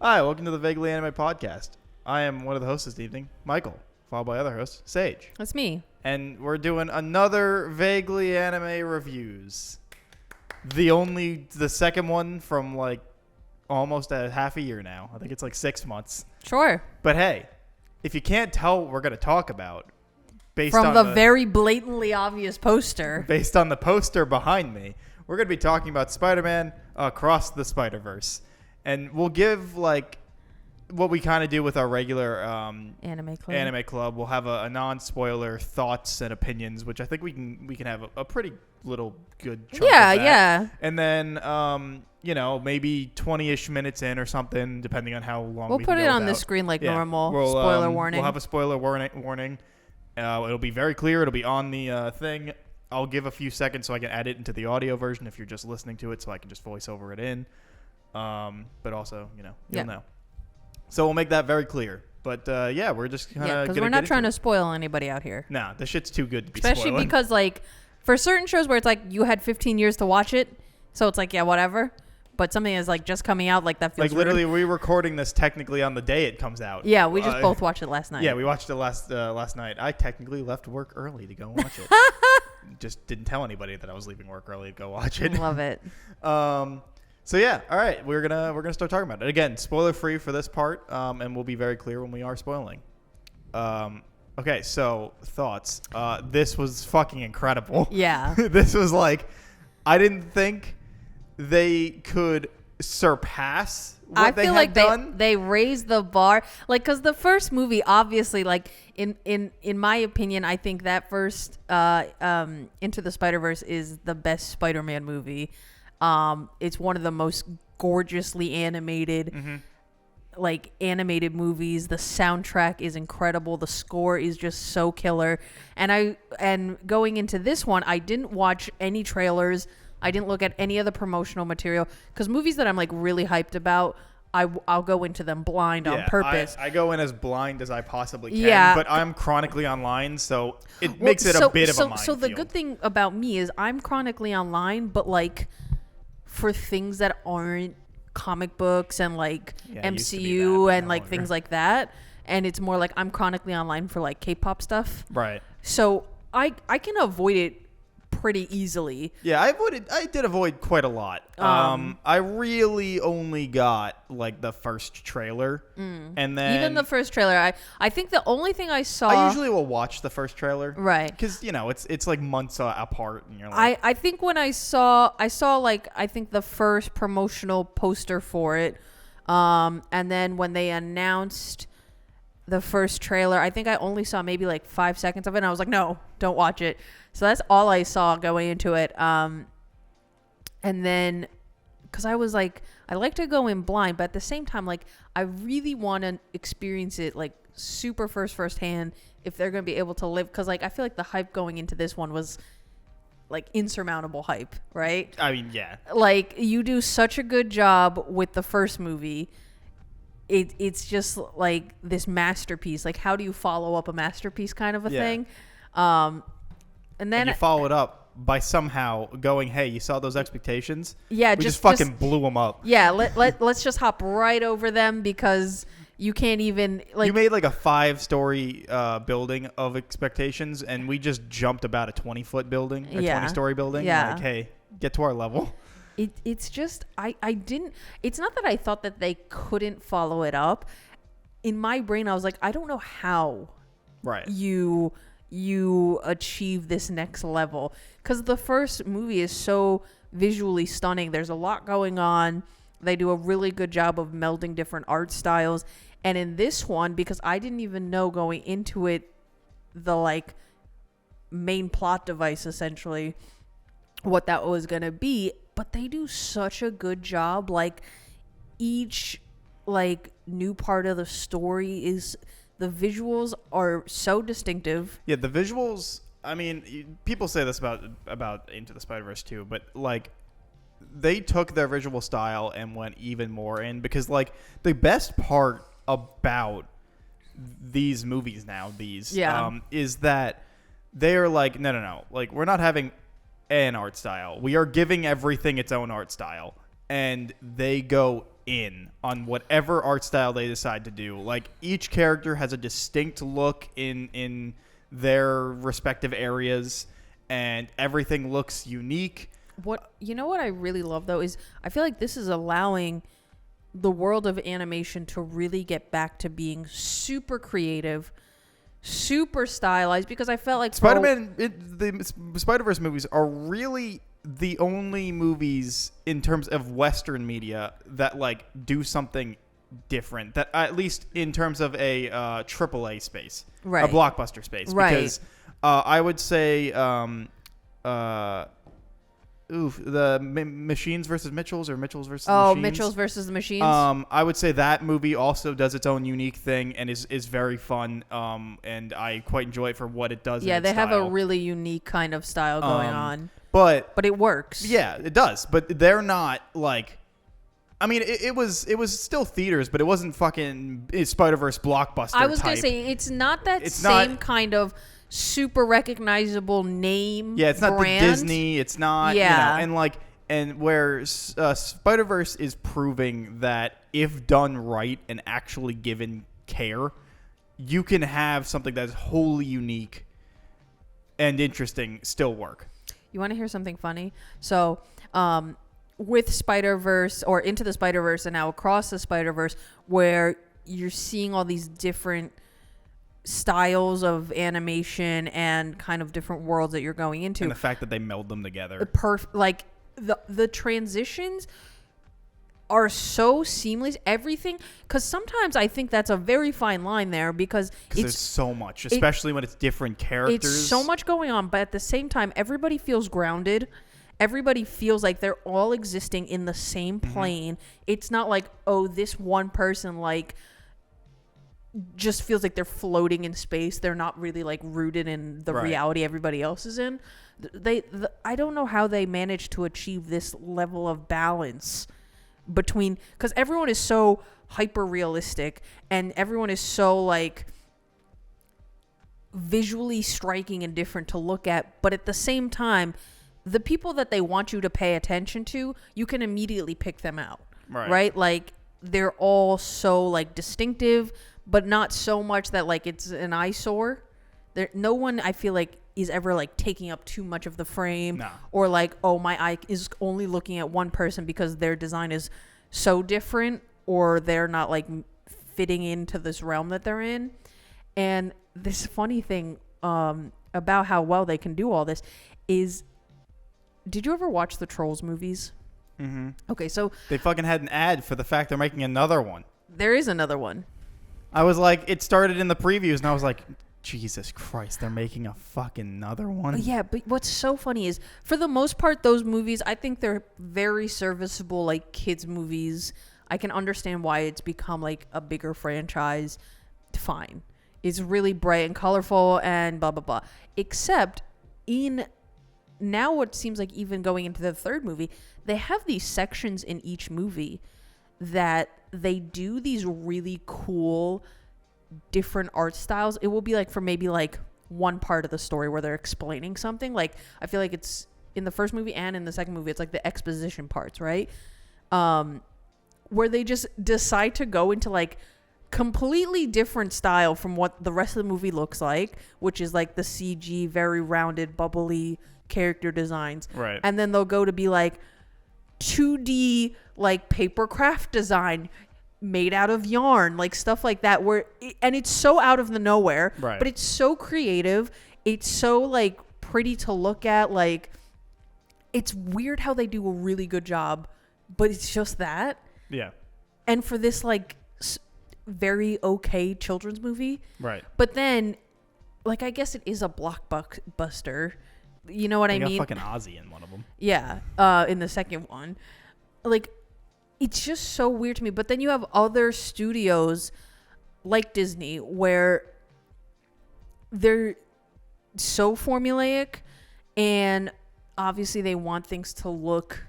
Hi, welcome to the Vaguely Anime Podcast. I am one of the hosts this evening, Michael, followed by other host, Sage. That's me. And we're doing another Vaguely Anime Reviews. The second one from like almost a half a year now. I think it's like 6 months. Sure. But hey, if you can't tell what we're going to talk about, based From on the very blatantly obvious poster. Based on the poster behind me, we're going to be talking about Spider-Man Across the Spider-Verse. And we'll give like what we kind of do with our regular Anime Club. We'll have a non-spoiler thoughts and opinions, which I think we can have a pretty little good chunk of that. Yeah. And then maybe 20-ish minutes in or something, depending on how long We'll we put can it go on the without. screen like Yeah. normal. Spoiler warning. We'll have a spoiler warning. It'll be very clear. It'll be on the thing. I'll give a few seconds so I can add it into the audio version if you're just listening to it, so I can just voice over it in. But also, you'll know. So we'll make that very clear. But we're just kind of because we're not trying to spoil anybody out here. Nah, this shit's too good to be Especially spoiling. because like for certain shows where it's like you had 15 years to watch it, so it's like whatever. But something is like just coming out, like that feels like literally rude. we're recording this technically on the day it comes out. Yeah, we just both watched it last night. Yeah, we watched it last night. I technically left work early to go watch it. Just didn't tell anybody that I was leaving work early to go watch it. Love it. So yeah, all right, we're gonna start talking about it again. Spoiler free for this part, and we'll be very clear when we are spoiling. Okay, so thoughts. This was fucking incredible. Yeah. This was like, I didn't think they could surpass what they had done. They raised the bar, like, because the first movie, obviously, like in my opinion, I think that first Into the Spider-Verse is the best Spider-Man movie. It's one of the most gorgeously animated, animated movies. The soundtrack is incredible. The score is just so killer. And going into this one, I didn't watch any trailers. I didn't look at any of the promotional material because movies that I'm like really hyped about, I'll go into them blind on purpose. I go in as blind as I possibly can, but I'm chronically online, so it makes it a bit of a minefield. So the good thing about me is I'm chronically online, but like for things that aren't comic books and like MCU and like things like that, and it's more like I'm chronically online for like K-pop stuff. Right. So I can avoid it pretty easily. Yeah, I did avoid quite a lot. I really only got like the first trailer, and then even the first trailer. I think the only thing I saw. I usually will watch the first trailer, right? Because it's like months apart, and you're like. I think when I saw like I think the first promotional poster for it, and then when they announced the first trailer, I think I only saw maybe like 5 seconds of it, and I was like, no, don't watch it. So that's all I saw going into it. And then, because I was like, I like to go in blind, but at the same time, like, I really want to experience it like super firsthand if they're going to be able to live. Because like, I feel like the hype going into this one was like insurmountable hype, right? I mean, yeah. Like, you do such a good job with the first movie. It's just like this masterpiece. Like, how do you follow up a masterpiece kind of a thing? And then you follow it up by somehow going, hey, you saw those expectations? Yeah, we just fucking blew them up. Yeah, let's just hop right over them because you can't even like. You made like a 5-story building of expectations, and we just jumped about a 20-foot building, a 20-story building. Yeah. Like, hey, get to our level. It's just I didn't. It's not that I thought that they couldn't follow it up. In my brain, I was like, I don't know how. Right. You achieve this next level because the first movie is so visually stunning. There's a lot going on. They do a really good job of melding different art styles. And in this one, because I didn't even know going into it, the like main plot device, essentially, what that was going to be, but they do such a good job. Like each like new part of the story is, the visuals are so distinctive. Yeah, the visuals, I mean, people say this about Into the Spider-Verse too, but like they took their visual style and went even more in, because like the best part about these movies now, is that they are like, no, like we're not having an art style. We are giving everything its own art style. And they go in on whatever art style they decide to do. Like, each character has a distinct look in their respective areas, and everything looks unique. What I really love though is I feel like this is allowing the world of animation to really get back to being super creative, super stylized, because I felt like the Spider-Verse movies are really the only movies in terms of Western media that like do something different, that at least in terms of a AAA space, right, a blockbuster space, right, because I would say the Machines versus Mitchells, or Mitchells versus Machines. Mitchells versus the Machines. I would say that movie also does its own unique thing and is very fun. And I quite enjoy it for what it does. Yeah, they have style. a really unique kind of style going on. But it works. Yeah, it does. But they're not like. I mean, it was still theaters, but it wasn't fucking Spider-Verse blockbuster. I was type. gonna say it's not that same kind of super recognizable name. Yeah, it's not brand. the Disney. It's not. Yeah, and where Spider-Verse is proving that if done right and actually given care, you can have something that's wholly unique and interesting still work. You want to hear something funny? So, with Spider-Verse, or Into the Spider-Verse, and now Across the Spider-Verse, where you're seeing all these different styles of animation and kind of different worlds that you're going into, and the fact that they meld them together, like the transitions are so seamless, everything, because sometimes I think that's a very fine line there, because there's so much, especially when it's different characters. It's so much going on, but at the same time, everybody feels grounded. Everybody feels like they're all existing in the same plane. It's not like, oh, this one person like just feels like they're floating in space. They're not really like rooted in the reality everybody else is in. I don't know how they managed to achieve this level of balance between, because everyone is so hyper realistic and everyone is so like visually striking and different to look at, but at the same time, the people that they want you to pay attention to, you can immediately pick them out, right? Like, they're all so like distinctive, but not so much that like it's an eyesore. No one, I feel like, is ever like taking up too much of the frame, or like, oh, my eye is only looking at one person because their design is so different, or they're not like fitting into this realm that they're in. And this funny thing about how well they can do all this is, did you ever watch the Trolls movies? Mm-hmm. Okay, so they fucking had an ad for the fact they're making another one. There is another one. I was like, it started in the previews, and I was like, Jesus Christ, they're making a fucking another one. Yeah, but what's so funny is, for the most part, those movies, I think they're very serviceable, like kids movies. I can understand why it's become like a bigger franchise. Fine. It's really bright and colorful and blah, blah, blah. Except in now what seems like, even going into the third movie, they have these sections in each movie that they do these really cool different art styles. It will be like for maybe like one part of the story where they're explaining something. Like, I feel like it's in the first movie and in the second movie, it's like the exposition parts, right? Where they just decide to go into like completely different style from what the rest of the movie looks like, which is like the CG, very rounded, bubbly character designs. Right. And then they'll go to be like 2D like paper craft design made out of yarn, like stuff like that, and it's so out of the nowhere, right, but it's so creative. It's so like pretty to look at. Like, it's weird how they do a really good job, but it's just that. Yeah. And for this like very okay children's movie, right? But then, like, I guess it is a blockbuster. You know what I mean? Fucking Ozzy in one of them. Yeah, in the second one, like, it's just so weird to me. But then you have other studios like Disney where they're so formulaic, and obviously they want things to look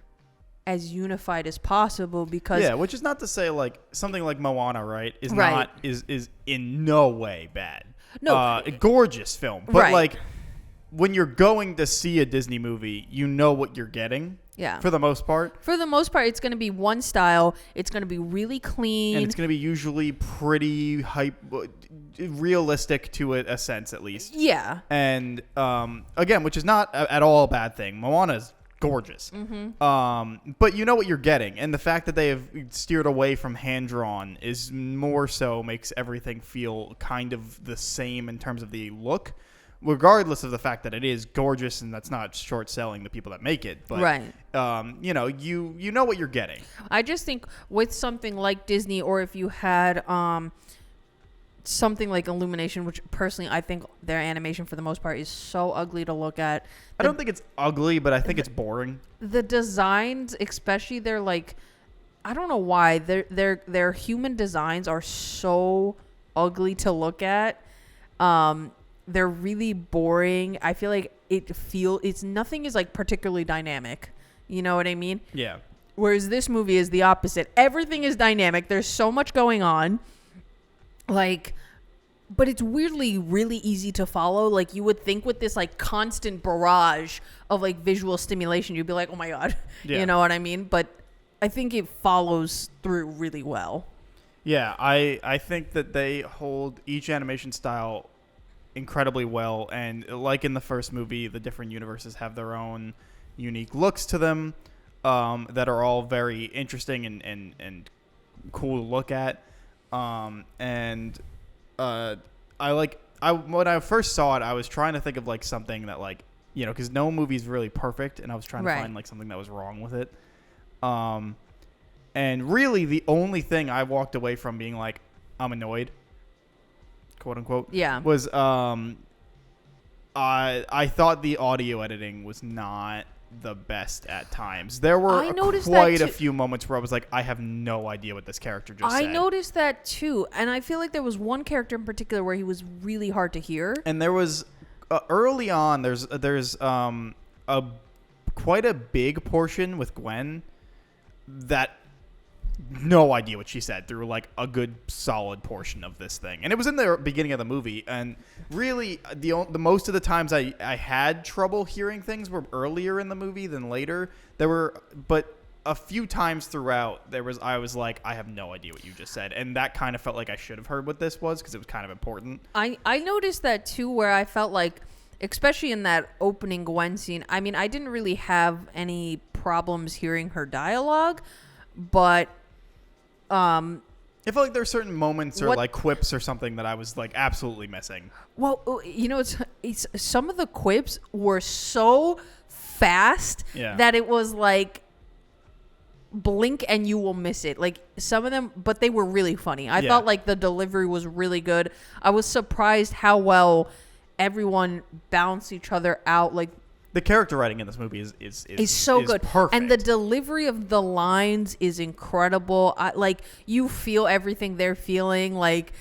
as unified as possible, because which is not to say like something like Moana, right, is in no way bad. No, a gorgeous film, but like, when you're going to see a Disney movie, you know what you're getting. Yeah. For the most part. For the most part, it's going to be one style. It's going to be really clean. And it's going to be usually pretty realistic to a sense, at least. Yeah. And again, which is not at all a bad thing. Moana's gorgeous. But you know what you're getting. And the fact that they have steered away from hand-drawn is more so makes everything feel kind of the same in terms of the look, regardless of the fact that it is gorgeous, and that's not short selling the people that make it. But, right. You know what you're getting. I just think with something like Disney, or if you had something like Illumination, which personally I think their animation for the most part is so ugly to look at. I don't think it's ugly, but I think it's boring. The designs, especially they're like, I don't know why their human designs are so ugly to look at. They're really boring. I feel like it's nothing is like particularly dynamic. You know what I mean? Yeah. Whereas this movie is the opposite. Everything is dynamic. There's so much going on. Like, but it's weirdly really easy to follow. Like, you would think with this like constant barrage of like visual stimulation, you'd be like, oh my God. Yeah. You know what I mean? But I think it follows through really well. Yeah, I think that they hold each animation style incredibly well, and like in the first movie, the different universes have their own unique looks to them that are all very interesting and cool to look at. When I first saw it, I was trying to think of like something that like, you know, because no movie's really perfect, and I was trying to find like something that was wrong with it. And really the only thing I walked away from being like, I'm annoyed, quote unquote, was I thought the audio editing was not the best at times. There were quite a few moments where I was like, I have no idea what this character just said. I noticed that too, and I feel like there was one character in particular where he was really hard to hear. And there was early on, there's a quite a big portion with Gwen that no idea what she said through like a good solid portion of this thing, and it was in the beginning of the movie. And really, the most of the times I had trouble hearing things were earlier in the movie than later. But a few times throughout I was like, I have no idea what you just said, and that kind of felt like I should have heard what this was because it was kind of important. I noticed that too, where I felt like, especially in that opening Gwen scene, I mean, I didn't really have any problems hearing her dialogue, but I felt like there were certain moments or like quips or something that I was like absolutely missing. Well, you know, it's some of the quips were so fast that it was like blink and you will miss it. Like some of them, but they were really funny. I felt like the delivery was really good. I was surprised how well everyone balanced each other out. Like, the character writing in this movie is so good. Perfect. And the delivery of the lines is incredible. Like, you feel everything they're feeling. Like,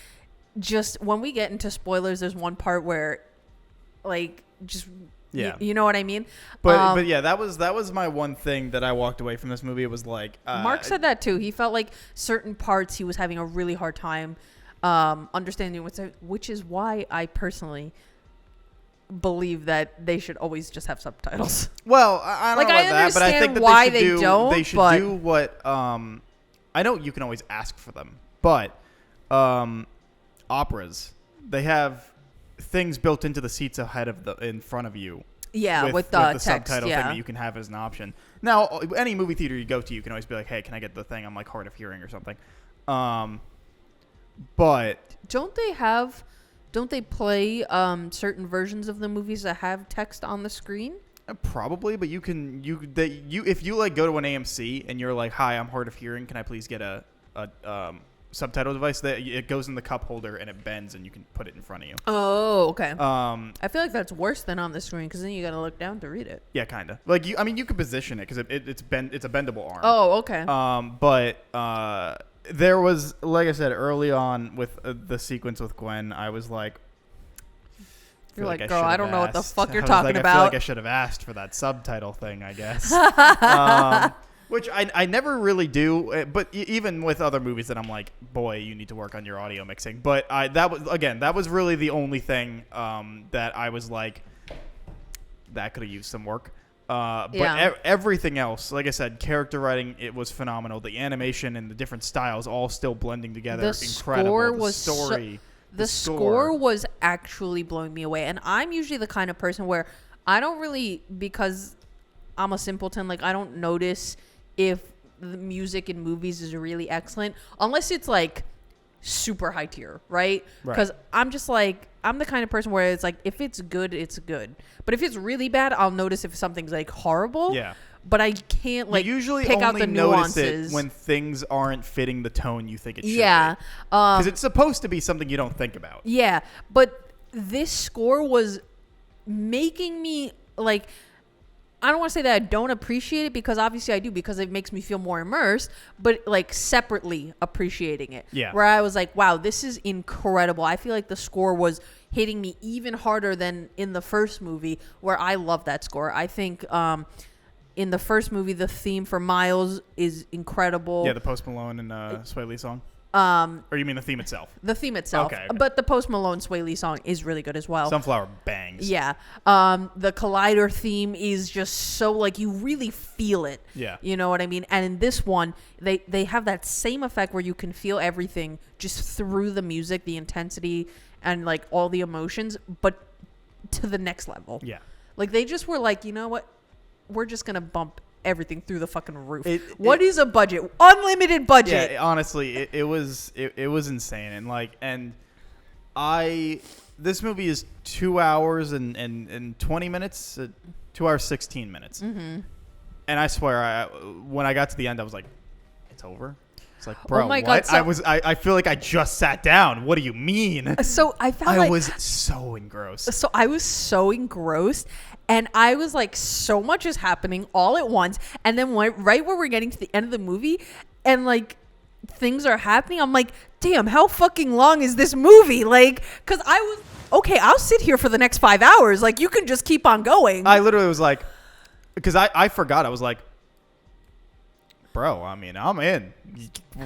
just when we get into spoilers, there's one part where, like, just you know what I mean? But yeah, that was my one thing that I walked away from this movie. It was like Mark said that too. He felt like certain parts he was having a really hard time understanding, which is why I personally believe that they should always just have subtitles. Well, I don't know about that, but I think that why they should don't. They should do what I know you can always ask for them, but operas, they have things built into the seats in front of you. Yeah, with the text, subtitle thing that you can have as an option. Now, any movie theater you go to, you can always be like, "Hey, can I get the thing? I'm like hard of hearing or something." But don't they play certain versions of the movies that have text on the screen? Probably, but if you like go to an AMC and you're like, "Hi, I'm hard of hearing. Can I please get a subtitle device?" That it goes in the cup holder and it bends and you can put it in front of you. Oh, okay. I feel like that's worse than on the screen because then you got to look down to read it. Yeah, kind of. Like you can position it because it's a bendable arm. Oh, okay. But there was, like I said early on with the sequence with Gwen, I was like, you're like, girl, I don't know what the fuck you're talking about. I feel like I should have asked for that subtitle thing, I guess. Which I never really do, but even with other movies that I'm like, boy, you need to work on your audio mixing. But that was really the only thing that I was like, that could have used some work. But everything else, like I said, character writing, it was phenomenal. The animation and the different styles all still blending together. Incredible. The score was actually blowing me away. And I'm usually the kind of person where I don't really, because I'm a simpleton, like I don't notice if the music in movies is really excellent unless it's like super high tier, right? Because I'm just like, I'm the kind of person where it's like, if it's good, it's good. But if it's really bad, I'll notice if something's like horrible. Yeah. But I can't like you usually pick only out the notice nuances it when things aren't fitting the tone you think it should yeah. be. Because it's supposed to be something you don't think about. Yeah. But this score was making me like, I don't want to say that I don't appreciate it, because obviously I do, because it makes me feel more immersed, but like separately appreciating it. Yeah. Where I was like, wow, this is incredible. I feel like the score was hitting me even harder than in the first movie, where I love that score. I think in the first movie, the theme for Miles is incredible. Yeah, the Post Malone and Sway Lee song. Or you mean the theme itself? The theme itself. Okay. But the Post Malone Sway Lee song is really good as well. Sunflower bangs. Yeah. The Collider theme is just so, like, you really feel it. Yeah. You know what I mean? And in this one, they have that same effect where you can feel everything just through the music, the intensity, and, like, all the emotions, but to the next level. Yeah. Like, they just were like, you know what? We're just going to bump everything through the fucking roof. What is a budget? Unlimited budget. Yeah, honestly, it was insane. And this movie is 2 hours and 20 minutes, 2 hours 16 minutes. Mm-hmm. And I swear, when I got to the end, I was like, it's over. It's like, bro, oh my what? God, I feel like I just sat down. What do you mean? So I was so engrossed. So I was so engrossed, and I was like, so much is happening all at once. And then right where we're getting to the end of the movie, and like things are happening, I'm like, damn, how fucking long is this movie? Like, because I was, okay, I'll sit here for the next 5 hours. Like, you can just keep on going. I literally was like, because I forgot. I was like, bro, I mean, I'm in.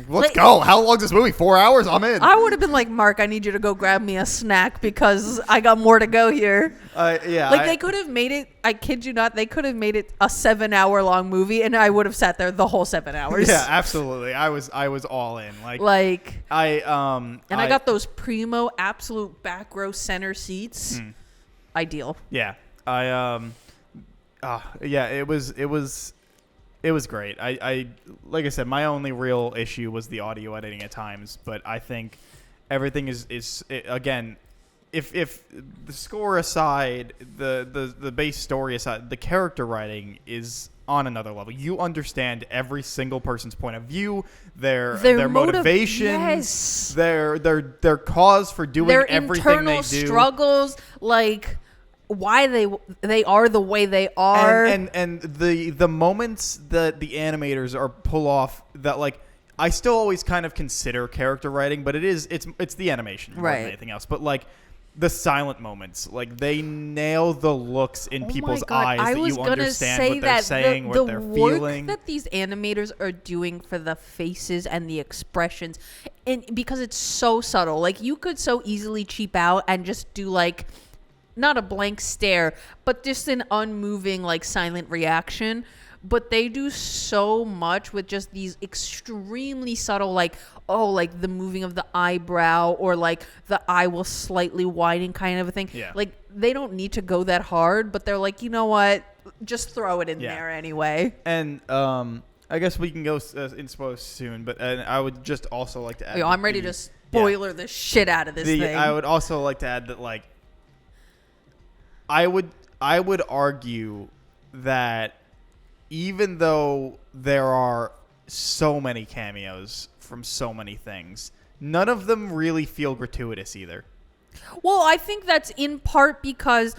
Let's go. How long is this movie? 4 hours? I'm in. I would have been like, Mark, I need you to go grab me a snack because I got more to go here. Yeah. Like, they could have made it, I kid you not, they could have made it a 7-hour long movie, and I would have sat there the whole 7 hours. Yeah, absolutely. I was all in. I got those primo absolute back row center seats. Ideal. Yeah. It was great. I like I said, my only real issue was the audio editing at times, but I think everything is again, if the score aside, the base story aside, the character writing is on another level. You understand every single person's point of view, their motivations, their cause for doing their everything they do, struggles, like why they are the way they are, and the moments that the animators are pull off that, like, I still always kind of consider character writing, but it's the animation more than anything else. But like the silent moments, like they nail the looks in people's eyes that you understand what they're saying, what they're feeling. The work that these animators are doing for the faces and the expressions, and because it's so subtle, like you could so easily cheap out and just do like, not a blank stare, but just an unmoving, like, silent reaction. But they do so much with just these extremely subtle, like, oh, like the moving of the eyebrow, or like the eye will slightly widen kind of a thing. Yeah. Like, they don't need to go that hard, but they're like, you know what? Just throw it in there anyway. And I guess we can go in spoilers soon, but I would just also like to add... I'm ready to spoiler the shit out of this thing. I would also like to add that, like, I would argue that even though there are so many cameos from so many things, none of them really feel gratuitous either. Well, I think that's in part because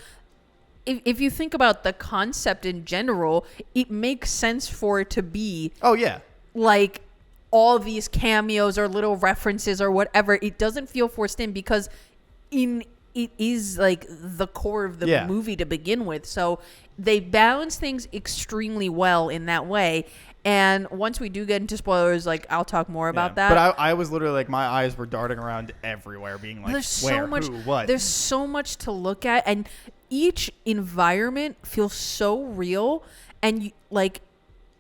if you think about the concept in general, it makes sense for it to be... Oh, yeah. Like, all these cameos or little references or whatever. It doesn't feel forced in because it is like the core of the movie to begin with. So they balance things extremely well in that way. And once we do get into spoilers, like, I'll talk more about that. But I was literally like, my eyes were darting around everywhere being like, who, what? There's so much to look at. And each environment feels so real, and like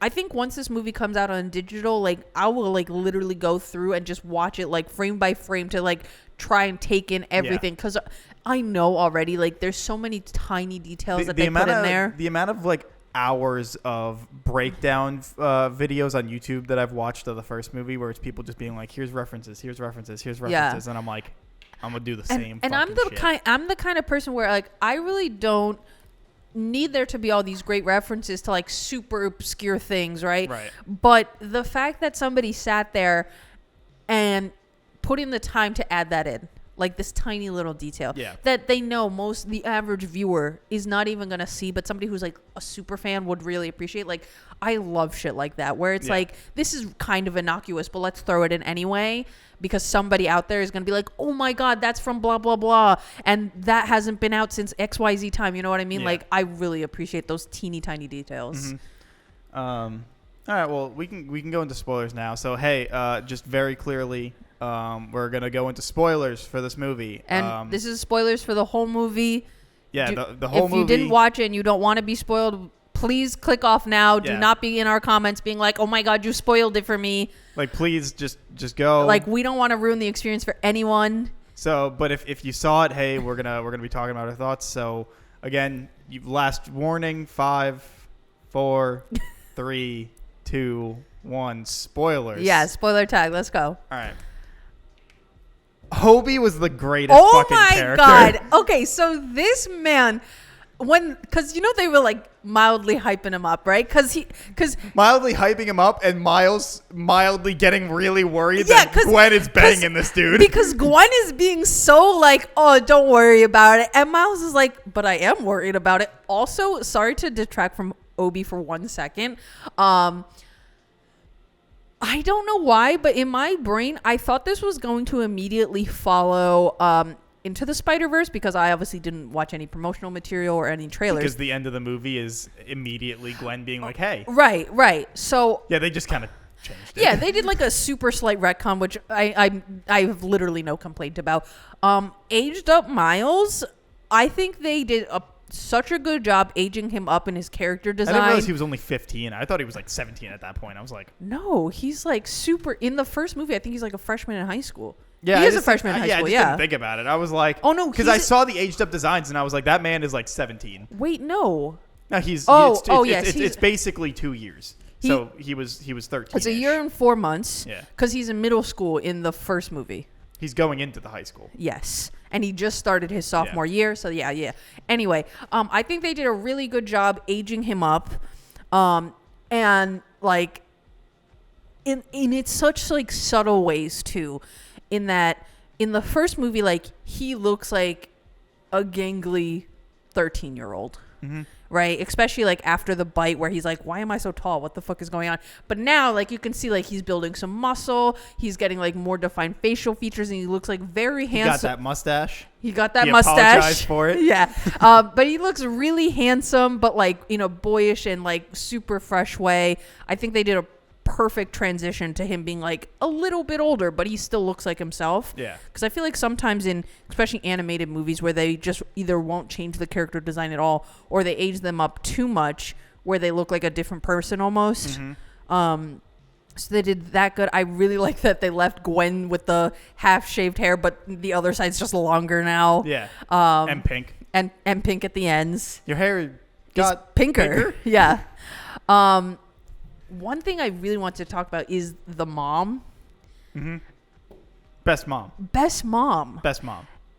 I think once this movie comes out on digital, like I will like literally go through and just watch it like frame by frame to like try and take in everything, because I know already like there's so many tiny details that they put in there. The amount of like hours of breakdown videos on YouTube that I've watched of the first movie, where it's people just being like, here's references, and I'm like, I'm gonna do the same. And I'm the kind of person where like I really don't need there to be all these great references to like super obscure things, right? But the fact that somebody sat there and put in the time to add that in, like this tiny little detail that they know the average viewer is not even gonna see, but somebody who's like a super fan would really appreciate. Like I love shit like that, where it's like, this is kind of innocuous, but let's throw it in anyway, because somebody out there is going to be like, oh my God, that's from blah, blah, blah. And that hasn't been out since XYZ time. You know what I mean? Like, I really appreciate those teeny tiny details. All right. Well, we can go into spoilers now. So, hey, just very clearly, we're going to go into spoilers for this movie. And this is spoilers for the whole movie. Yeah, the whole movie. If you didn't watch it and you don't want to be spoiled, please click off now. Do not be in our comments being like, oh my God, you spoiled it for me. Like, please just go. Like, we don't want to ruin the experience for anyone. So, but if you saw it, hey, we're gonna be talking about our thoughts. So, again, last warning: 5, 4, 3, 2, 1. Spoilers. Yeah, spoiler tag. Let's go. All right. Hobie was the greatest fucking character. Oh my God. Okay, so this man, because you know they were like mildly hyping him up, right? Because mildly hyping him up, and Miles mildly getting really worried that Gwen is banging this dude. Because Gwen is being so like, oh, don't worry about it, and Miles is like, but I am worried about it. Also, sorry to detract from Obi for 1 second. I don't know why, but in my brain, I thought this was going to immediately follow Into the Spider-Verse, because I obviously didn't watch any promotional material or any trailers. Because the end of the movie is immediately Gwen being like, hey. Right. So yeah, they just kind of changed it. Yeah, they did like a super slight retcon, which I have literally no complaint about. Aged up Miles, I think they did such a good job aging him up in his character design. I didn't realize he was only 15. I thought he was like 17 at that point. I was like, no, he's like super. In the first movie, I think he's like a freshman in high school. Yeah, he is a freshman in high school. I just didn't think about it. I was like, oh no, because I saw the aged up designs and I was like, that man is like 17. Wait, no. No, he's yes, it's basically 2 years. So he was 13. It's a year and 4 months. Yeah, because he's in middle school in the first movie. He's going into the high school. Yes. And he just started his sophomore year. So, yeah. Anyway, I think they did a really good job aging him up. And, like, in it's such, like, subtle ways, too. In that, in the first movie, like, he looks like a gangly 13-year-old. Mm-hmm. Right? Especially like after the bite where he's like, why am I so tall? What the fuck is going on? But now like you can see like he's building some muscle. He's getting like more defined facial features and he looks like very handsome. He got that mustache. He apologized for it. Yeah. But he looks really handsome, but like, you know, boyish and like super fresh way. I think they did a perfect transition to him being like a little bit older, but he still looks like himself. Yeah. Because I feel like sometimes in especially animated movies where they just either won't change the character design at all or they age them up too much where they look like a different person almost. Mm-hmm. So they did that good. I really like that they left Gwen with the half shaved hair, but the other side's just longer now. Yeah. And pink. And pink at the ends. Your hair got pinker. Yeah. One thing I really want to talk about is the mom. Mm-hmm. Best mom.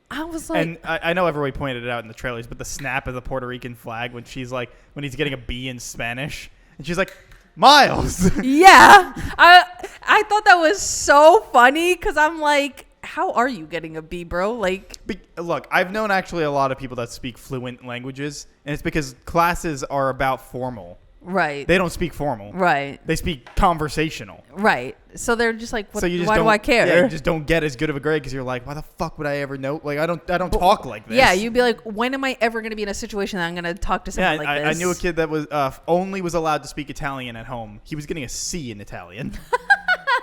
I was like... And I know everybody pointed it out in the trailers, but the snap of the Puerto Rican flag when she's like... When he's getting a B in Spanish. And she's like, Miles! Yeah. I thought that was so funny because I'm like, how are you getting a B, bro? Like... Look, I've known actually a lot of people that speak fluent languages. And it's because classes are about formal. Right. They don't speak formal. Right. They speak conversational. Right. So they're just like, why do I care? Yeah, you just don't get as good of a grade because you're like, why the fuck would I ever know? Like, I don't talk like this. Yeah, you'd be like, when am I ever going to be in a situation that I'm going to talk to someone like this? I knew a kid that was only was allowed to speak Italian at home. He was getting a C in Italian.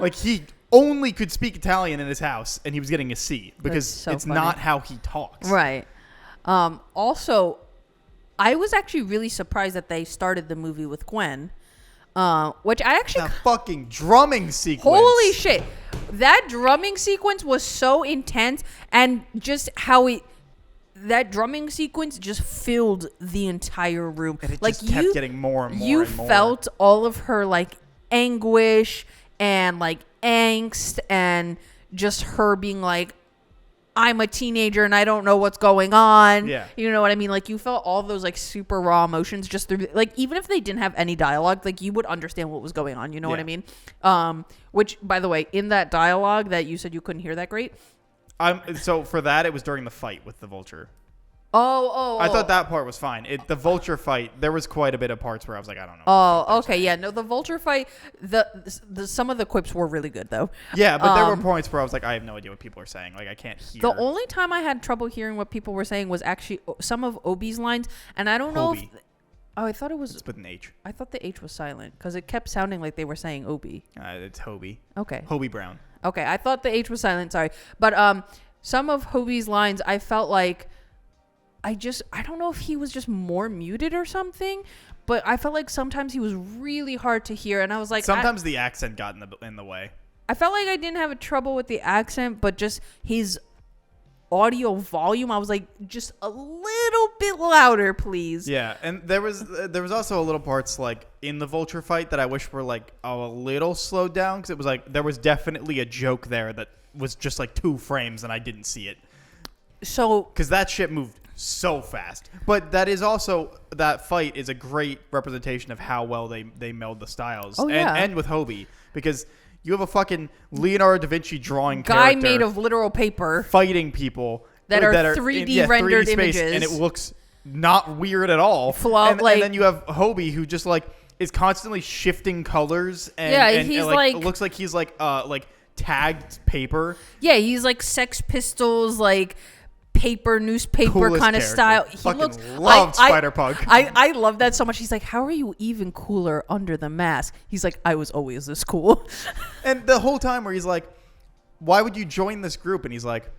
Like, he only could speak Italian in his house, and he was getting a C because it's funny. not how he talks. Right. Also, I was actually really surprised that they started the movie with Gwen, which I actually That fucking drumming sequence. holy shit, that drumming sequence was so intense, and just how that drumming sequence just filled the entire room. And it like just kept getting more and more. You and more. felt all of her like anguish and like angst, and just her being like, I'm a teenager and I don't know what's going on. Yeah. You know what I mean? Like, you felt all those like super raw emotions just through, like, even if they didn't have any dialogue, like, you would understand what was going on. You know what I mean? Which, by the way, in that dialogue that you said you couldn't hear that great. So for that, it was during the fight with the vulture. I I thought that part was fine. The vulture fight, there was quite a bit of parts where I was like, I don't know. Oh, okay, yeah. No, the vulture fight, the some of the quips were really good though. Yeah, but there were points where I was like, I have no idea what people are saying. Like, I can't hear. The only time I had trouble hearing what people were saying was actually some of Obi's lines, and I don't know if. Oh, I thought it was. It's with an H. I thought the H was silent because it kept sounding like they were saying Obi. It's Hobie. Okay. Hobie Brown. Okay, I thought the H was silent. Sorry, but some of Hobie's lines, I felt like I don't know if he was just more muted or something, but I felt like sometimes he was really hard to hear, and I was like, sometimes the accent got in the way. I felt like I didn't have a trouble with the accent, but just his audio volume, I was like, just a little bit louder, please. Yeah, and there was also a little parts like in the vulture fight that I wish were like a little slowed down, because it was like there was definitely a joke there that was just like 2 frames and I didn't see it. So because that shit moved so fast. But that is also, that fight is a great representation of how well they meld the styles. Oh, yeah. And with Hobie, because you have a fucking Leonardo da Vinci drawing guy character made of literal paper fighting people that are 3D rendered 3D space, images, and it looks not weird at all. And then you have Hobie, who just like is constantly shifting colors, and he's like looks like he's like tagged paper. Yeah, he's like Sex Pistols, like paper newspaper kind of style. He looks. Loved Spider-Punk. I love that so much. He's like, how are you even cooler under the mask? He's like, I was always this cool. And the whole time where he's like, why would you join this group? And he's like,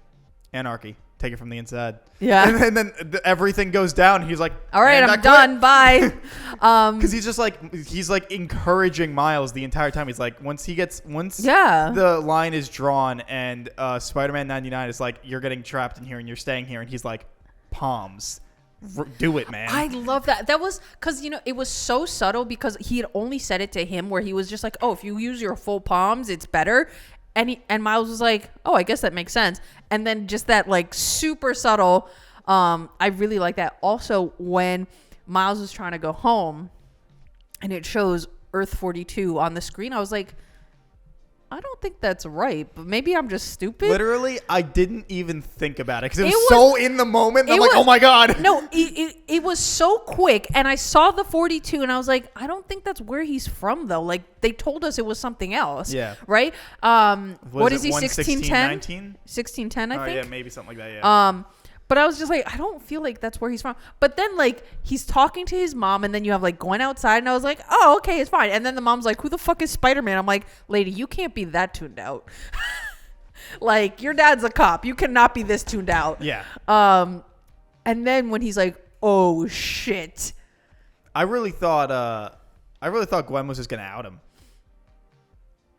anarchy. Take it from the inside. Yeah. And then everything goes down. He's like, all right, I'm done. Bye. Because he's just like, he's like encouraging Miles the entire time. He's like, once the line is drawn and Spider-Man 99 is like, you're getting trapped in here and you're staying here. And he's like, palms. Do it, man. I love that. That was because, it was so subtle, because he had only said it to him where he was just like, oh, if you use your full palms, it's better. And Miles was like, oh, I guess that makes sense. And then just that like super subtle, I really like that. Also, when Miles was trying to go home and it shows Earth 42 on the screen, I was like, I don't think that's right, but maybe I'm just stupid. Literally, I didn't even think about it because it was so in the moment. I'm like, oh my God. No, it was so quick. And I saw the 42 and I was like, I don't think that's where he's from, though. Like, they told us it was something else. Yeah. Right? What is he, 1610? 1610, I think. Yeah, maybe something like that, yeah. But I was just like, I don't feel like that's where he's from. But then, like, he's talking to his mom, and then you have, like, going outside, and I was like, oh, okay, it's fine. And then the mom's like, who the fuck is Spider-Man? I'm like, lady, you can't be that tuned out. Like, your dad's a cop. You cannot be this tuned out. Yeah. And then when he's like, oh, shit. I really thought Gwen was just going to out him.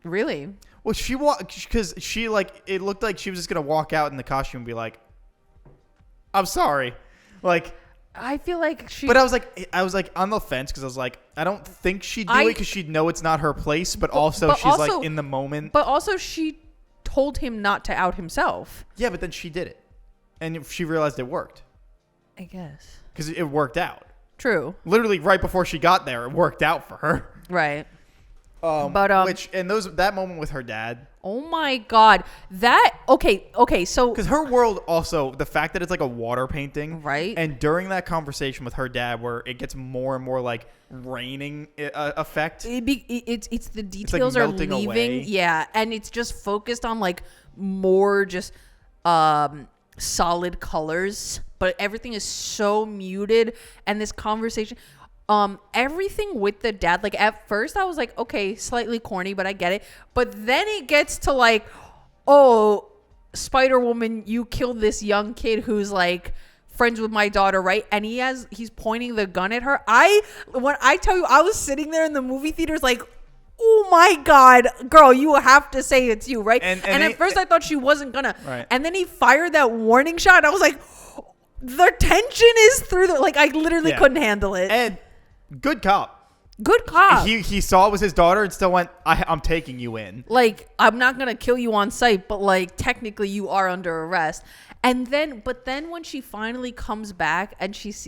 Really? Well, because she, like, it looked like she was just going to walk out in the costume and be like, I'm sorry. Like, I feel like she. But I was like on the fence because I was like, I don't think she'd do it because she'd know it's not her place. But also she's like in the moment. But also she told him not to out himself. Yeah, but then she did it, and she realized it worked. I guess because it worked out. True. Literally right before she got there, it worked out for her. Right. That moment with her dad. Oh my God. Okay, so because her world also, the fact that it's like a water painting, right? And during that conversation with her dad, where it gets more and more like raining effect, it's the details are leaving, away. Yeah, and it's just focused on like more just solid colors, but everything is so muted, and this conversation. Everything with the dad, like at first I was like, okay, slightly corny, but I get it. But then it gets to like, oh, Spider-Woman, you killed this young kid who's like friends with my daughter, right? And he's pointing the gun at her. When I tell you, I was sitting there in the movie theaters like, oh my God, girl, you have to say it's you, right? And at first I thought she wasn't gonna. Right. And then he fired that warning shot. I was like, the tension is through the, like, I literally couldn't handle it. And good cop. Good cop. He saw it was his daughter and still went, I'm taking you in. Like, I'm not going to kill you on sight, but like, technically you are under arrest. But then when she finally comes back and she's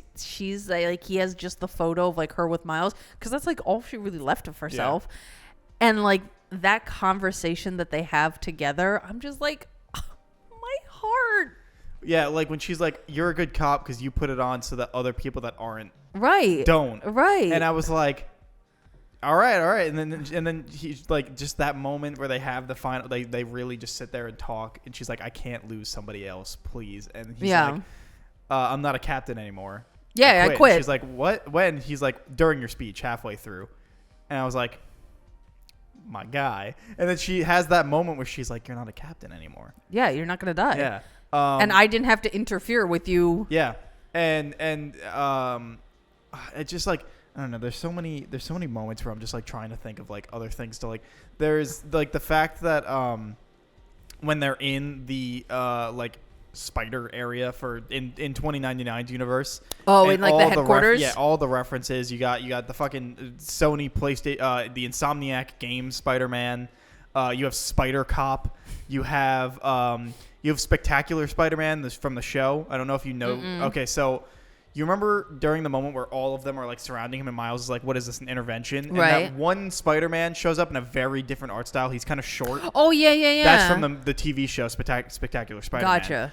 like, he has just the photo of like her with Miles, because that's like all she really left of herself. Yeah. And like that conversation that they have together, I'm just like, my heart. Yeah, like when she's like, you're a good cop because you put it on so that other people that aren't don't. Right. And I was like, all right. And then he's like, just that moment where they have the final, they really just sit there and talk. And she's like, I can't lose somebody else, please. And he's like, I'm not a captain anymore. Yeah, I quit. She's like, what? When? He's like, during your speech, halfway through. And I was like, my guy. And then she has that moment where she's like, you're not a captain anymore. Yeah, you're not going to die. Yeah. And I didn't have to interfere with you. Yeah. And it's just like, I don't know, there's so many moments where I'm just like trying to think of like other things to like, there's like the fact that when they're in the like spider area for in 2099's universe. Oh, in like the headquarters? All the references. You got the fucking Sony PlayStation, the Insomniac game Spider-Man. You have Spider Cop. You have Spectacular Spider-Man from the show. I don't know if you know. Mm-mm. Okay, so you remember during the moment where all of them are like surrounding him and Miles is like, what is this, an intervention? Right. And that one Spider-Man shows up in a very different art style. He's kind of short. Oh, yeah. That's from the TV show Spectacular Spider-Man. Gotcha.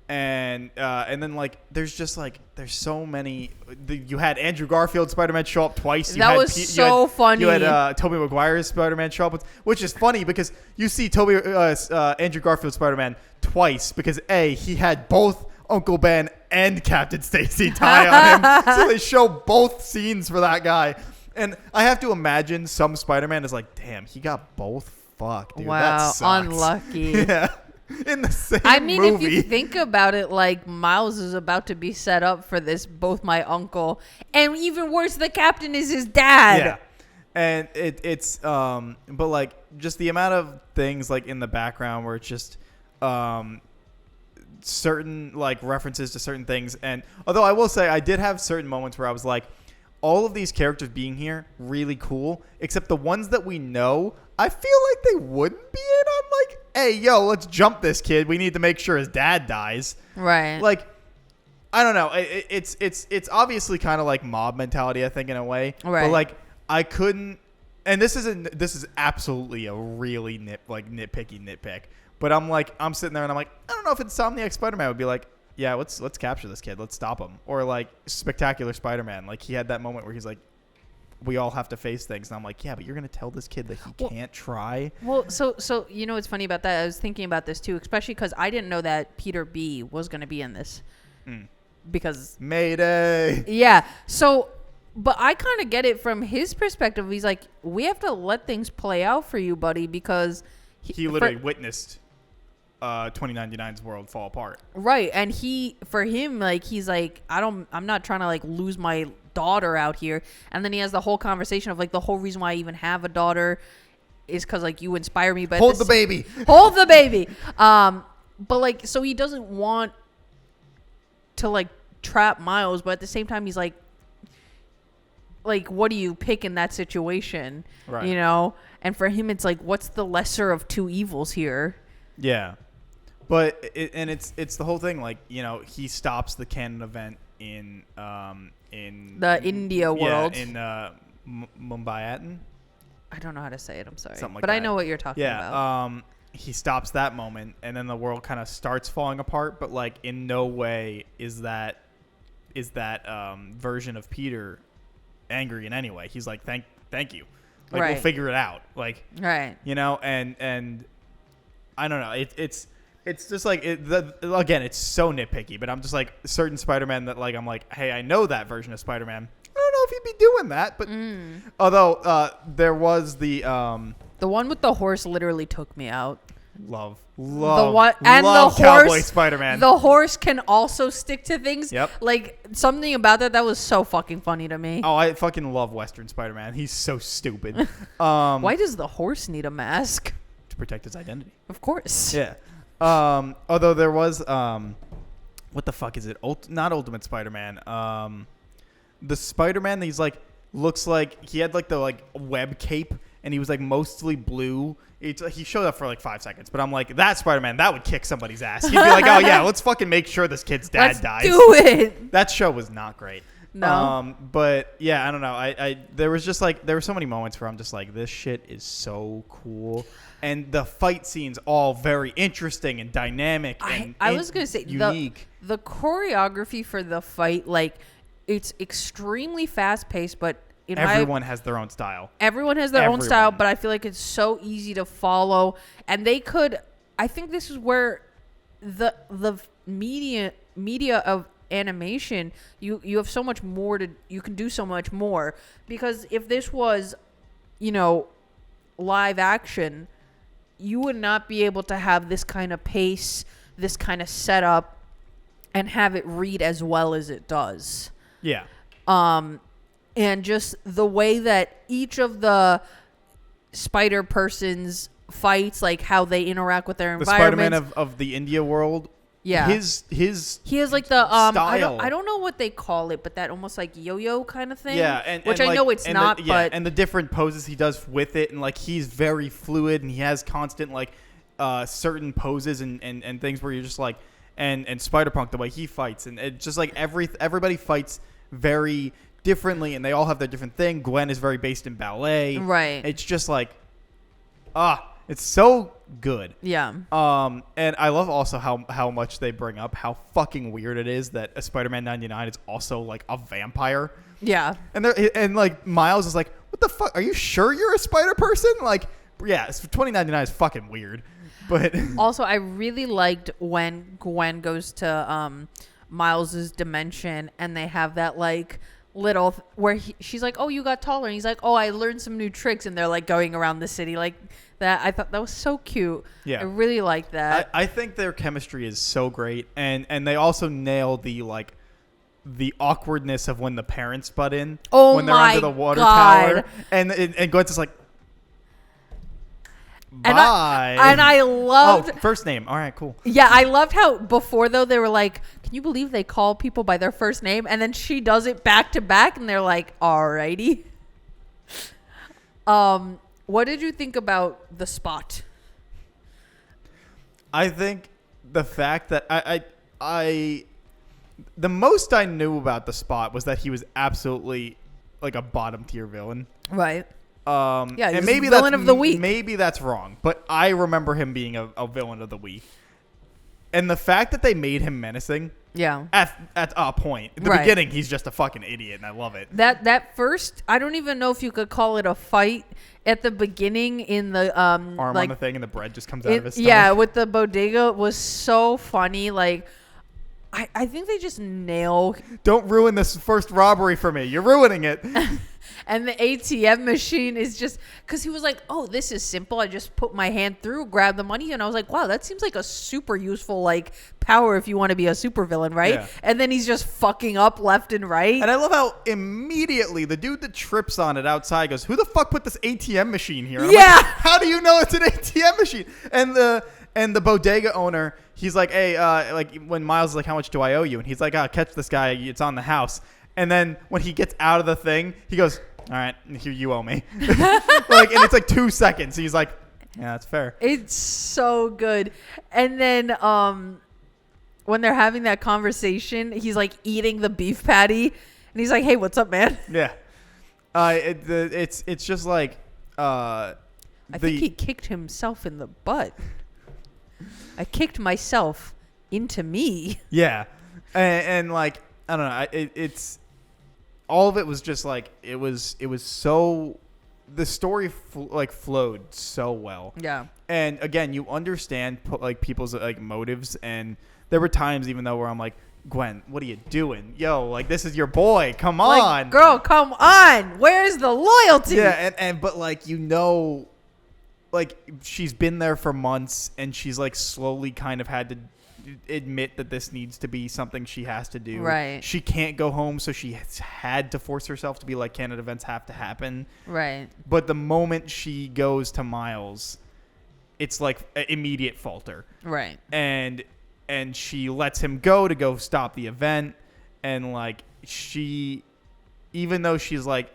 And then like there's just like there's so many. You had Andrew Garfield Spider-Man show up twice. That was so funny. You had Tobey Maguire's Spider-Man show up, which is funny because you see Andrew Garfield Spider-Man twice because he had both Uncle Ben and Captain Stacy tie on him, so they show both scenes for that guy. And I have to imagine some Spider-Man is like, damn, he got both. Fuck, dude, wow, that sucks. Unlucky. Yeah. In the same movie. If you think about it, like Miles is about to be set up for this, both my uncle and even worse, the captain is his dad. Yeah. And it's but like just the amount of things like in the background where it's just certain like references to certain things. And although I will say I did have certain moments where I was like, all of these characters being here, really cool, except the ones that we know, I feel like they wouldn't be in on like, hey, yo, let's jump this kid. We need to make sure his dad dies. Right. Like, I don't know. It's obviously kind of like mob mentality, I think, in a way. Right. But like, I couldn't, and this is absolutely a really nitpicky nitpick. But I'm sitting there and I'm like, I don't know if Insomniac Spider-Man would be like, yeah, let's capture this kid. Let's stop him. Or like Spectacular Spider-Man. Like he had that moment where he's like, we all have to face things. And I'm like, yeah, but you're going to tell this kid that he can't try. Well, so you know what's funny about that? I was thinking about this too, especially because I didn't know that Peter B was going to be in this. Because Mayday. Yeah. So, but I kind of get it from his perspective. He's like, we have to let things play out for you, buddy, because he literally witnessed 2099's world fall apart. Right. And for him, like, he's like, I'm not trying to like lose my daughter out here. And then he has the whole conversation of like, the whole reason why I even have a daughter is because like you inspire me. But hold the baby. But like, so he doesn't want to like trap Miles, but at the same time, he's like, what do you pick in that situation? Right. You know? And for him, it's like, what's the lesser of two evils here? Yeah. But it's the whole thing, like, you know, he stops the canon event in the India world. In Mumbai. I don't know how to say it. I'm sorry, something like but that. I know what you're talking about. Yeah. He stops that moment, and then the world kind of starts falling apart. But like, in no way is that version of Peter angry in any way. He's like, thank you. Like, right. We'll figure it out. Like, right. You know, and I don't know. It's just like again, it's so nitpicky, but I'm just like certain Spider-Man that like I'm like, hey, I know that version of Spider-Man. I don't know if he'd be doing that, but although there was the one with the horse literally took me out. Love the Cowboy horse. Spider-Man. The horse can also stick to things. Yep. Like something about that was so fucking funny to me. Oh, I fucking love Western Spider-Man. He's so stupid. Why does the horse need a mask? To protect his identity. Of course. Yeah. Although there was what the fuck is it? Not Ultimate Spider-Man. The Spider-Man that he's like looks like he had like the like web cape and he was like mostly blue. He showed up for like 5 seconds, but I'm like, that Spider-Man, that would kick somebody's ass. He'd be like, oh yeah, let's fucking make sure this kid's dad dies. Do it. That show was not great. No. But yeah, I don't know. There was just like there were so many moments where I'm just like, this shit is so cool, and the fight scenes all very interesting and dynamic. And I was gonna say unique. The choreography for the fight, like it's extremely fast paced, but everyone has their own style. Everyone has their own style, but I feel like it's so easy to follow, and they could. I think this is where the media of animation, you have so much more you can do so much more, because if this was live action, you would not be able to have this kind of pace, this kind of setup, and have it read as well as it does. Yeah. And just the way that each of the spider persons fights, like how they interact with their environment. The Spider-Man of the India world. Yeah. He has like the style. I don't know what they call it, but that almost like yo-yo kind of thing. Yeah, which and I know it's not, but and the different poses he does with it, and like he's very fluid, and he has constant like certain poses and things where you're just like, and Spider-Punk, the way he fights, and it's just like everybody fights very differently, and they all have their different thing. Gwen is very based in ballet. Right. It's just like, it's so good. Yeah. And I love also how much they bring up how fucking weird it is that a Spider-Man 99 is also like a vampire. Yeah. And like Miles is like, what the fuck? Are you sure you're a spider person? Like, yeah, 2099 is fucking weird. But also, I really liked when Gwen goes to Miles's dimension, and they have that like little where she's like, oh, you got taller, and he's like, oh, I learned some new tricks, and they're like going around the city like that. I thought that was so cute. Yeah, I really like that. I think their chemistry is so great, and they also nail the like the awkwardness of when the parents butt in when they're under the water tower, and Gwen's just like, bye. And I loved first name. All right, cool. Yeah, I loved how before though they were like, can you believe they call people by their first name? And then she does it back to back, and they're like, alrighty. What did you think about the Spot? I think the fact that I the most I knew about the Spot was that he was absolutely like a bottom tier villain. Right. Yeah, and maybe villain of the week. Maybe that's wrong, but I remember him being a villain of the week. And the fact that they made him menacing, yeah, at a point in the beginning, he's just a fucking idiot, and I love it. That first, I don't even know if you could call it a fight at the beginning in the arm on the thing, and the bread just comes out of his stomach. Yeah, with the bodega was so funny. Like, I think they just nail. Don't ruin this first robbery for me. You're ruining it. And the ATM machine is just because he was like, oh, this is simple. I just put my hand through, grab the money. And I was like, wow, that seems like a super useful like power if you want to be a supervillain, right? Yeah. And then he's just fucking up left and right. And I love how immediately the dude that trips on it outside goes, who the fuck put this ATM machine here? And yeah. Like, how do you know it's an ATM machine? And the bodega owner, he's like, hey, like when Miles is like, how much do I owe you? And he's like, catch this guy. It's on the house. And then when he gets out of the thing, he goes, all right, here, you owe me. And it's like 2 seconds. He's like, yeah, that's fair. It's so good. And then when they're having that conversation, he's like eating the beef patty. And he's like, hey, what's up, man? Yeah. It's just like. I think he kicked himself in the butt. I kicked myself into me. Yeah. And like, I don't know. It's. All of it was just like it was so the story flowed so well. Yeah. And again, you understand like people's like motives, and there were times even though where I'm like, Gwen, what are you doing? Yo, like this is your boy. Come on. Like, girl, come on. Where's the loyalty? Yeah, but like like she's been there for months, and she's like slowly kind of had to admit that this needs to be something she has to do. Right. She can't go home, so she has had to force herself to be like, canon events have to happen. Right. But the moment she goes to Miles, it's like immediate falter. Right. And she lets him go stop the event, and like she, even though she's like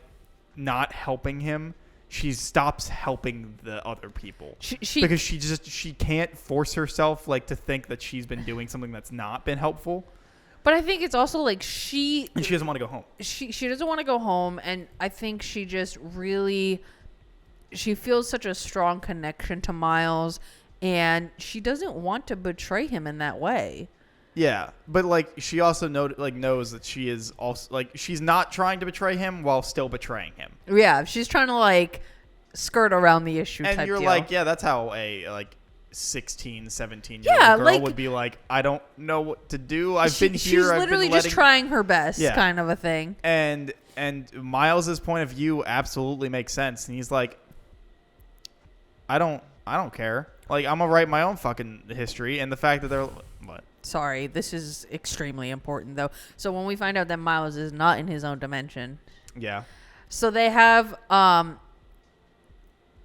not helping him, she stops helping the other people because she can't force herself like to think that she's been doing something that's not been helpful. But I think it's also like she doesn't want to go home. She doesn't want to go home, and I think she just really, she feels such a strong connection to Miles, and she doesn't want to betray him in that way. Yeah, but like she also knows that she is also like she's not trying to betray him while still betraying him. Yeah, she's trying to like skirt around the issue. And type you're deal. like, yeah, that's how a like 16, 17-year-old girl like, would be like, I don't know what to do. I've been here. She's literally just trying her best, kind of a thing. And Miles's point of view absolutely makes sense, and he's like, I don't care. Like, I'm gonna write my own fucking history, and the fact that they're what. Sorry, this is extremely important, though. So when we find out that Miles is not in his own dimension. Yeah. So they have,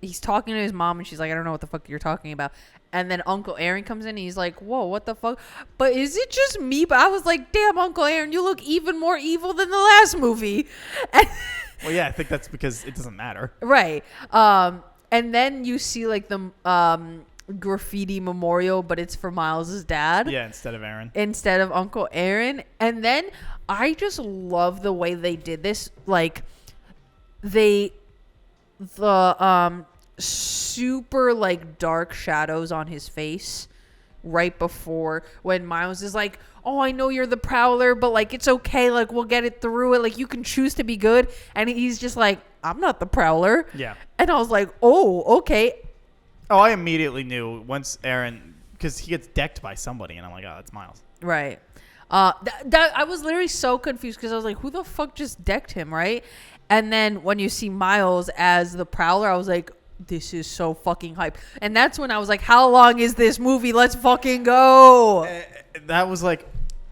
he's talking to his mom, and she's like, I don't know what the fuck you're talking about. And then Uncle Aaron comes in, and he's like, whoa, what the fuck? But is it just me? But I was like, damn, Uncle Aaron, you look even more evil than the last movie. Well, yeah, I think that's because it doesn't matter. Right. And then you see, like, the graffiti memorial, but it's for Miles's dad. Yeah, instead of Aaron. Instead of Uncle Aaron. And then I just love the way they did this. Like, the super like dark shadows on his face right before when Miles is like, oh, I know you're the Prowler, but like it's okay, like we'll get it through it, like you can choose to be good. And he's just like, I'm not the Prowler. Yeah. And I was like, oh, okay. Oh, I immediately knew once Aaron, because he gets decked by somebody, and I'm like, oh, that's Miles. Right. I was literally so confused because I was like, who the fuck just decked him, right? And then when you see Miles as the Prowler, I was like, this is so fucking hype. And that's when I was like, how long is this movie? Let's fucking go. That was like,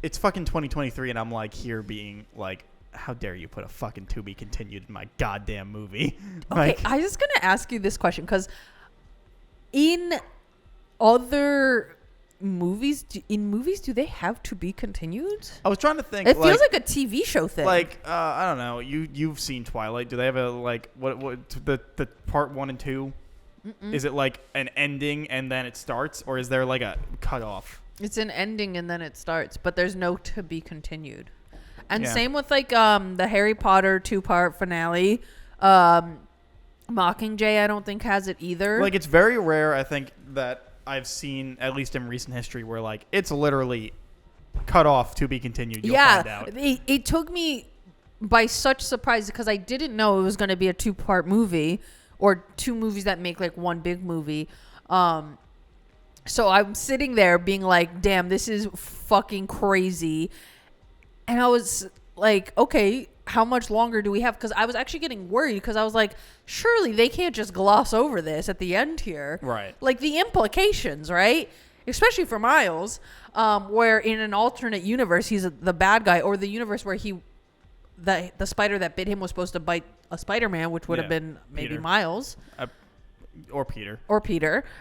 it's fucking 2023, and I'm like here being like, how dare you put a fucking to be continued in my goddamn movie? Okay, Like, I was going to ask you this question because in other movies, do they have to be continued? I was trying to think. It feels like a TV show thing. Like, I don't know. You've seen Twilight. Do they have a like what the part 1 and 2? Mm-mm. Is it like an ending and then it starts, or is there like a cutoff? It's an ending and then it starts, but there's no to be continued. And yeah. Same with like the Harry Potter 2-part finale. Mockingjay, I don't think has it either. Like, it's very rare, I think, that I've seen, at least in recent history, where like it's literally cut off to be continued. You'll find out. It took me by such surprise because I didn't know it was going to be a 2-part movie or 2 movies that make like one big movie. So I'm sitting there being like, damn, this is fucking crazy. And I was like, okay, how much longer do we have? Because I was actually getting worried because I was like, surely they can't just gloss over this at the end here. Right. Like the implications, right? Especially for Miles, where in an alternate universe, he's the bad guy, or the universe where the spider that bit him was supposed to bite a Spider-Man, which would have been maybe Peter. Miles. Or Peter.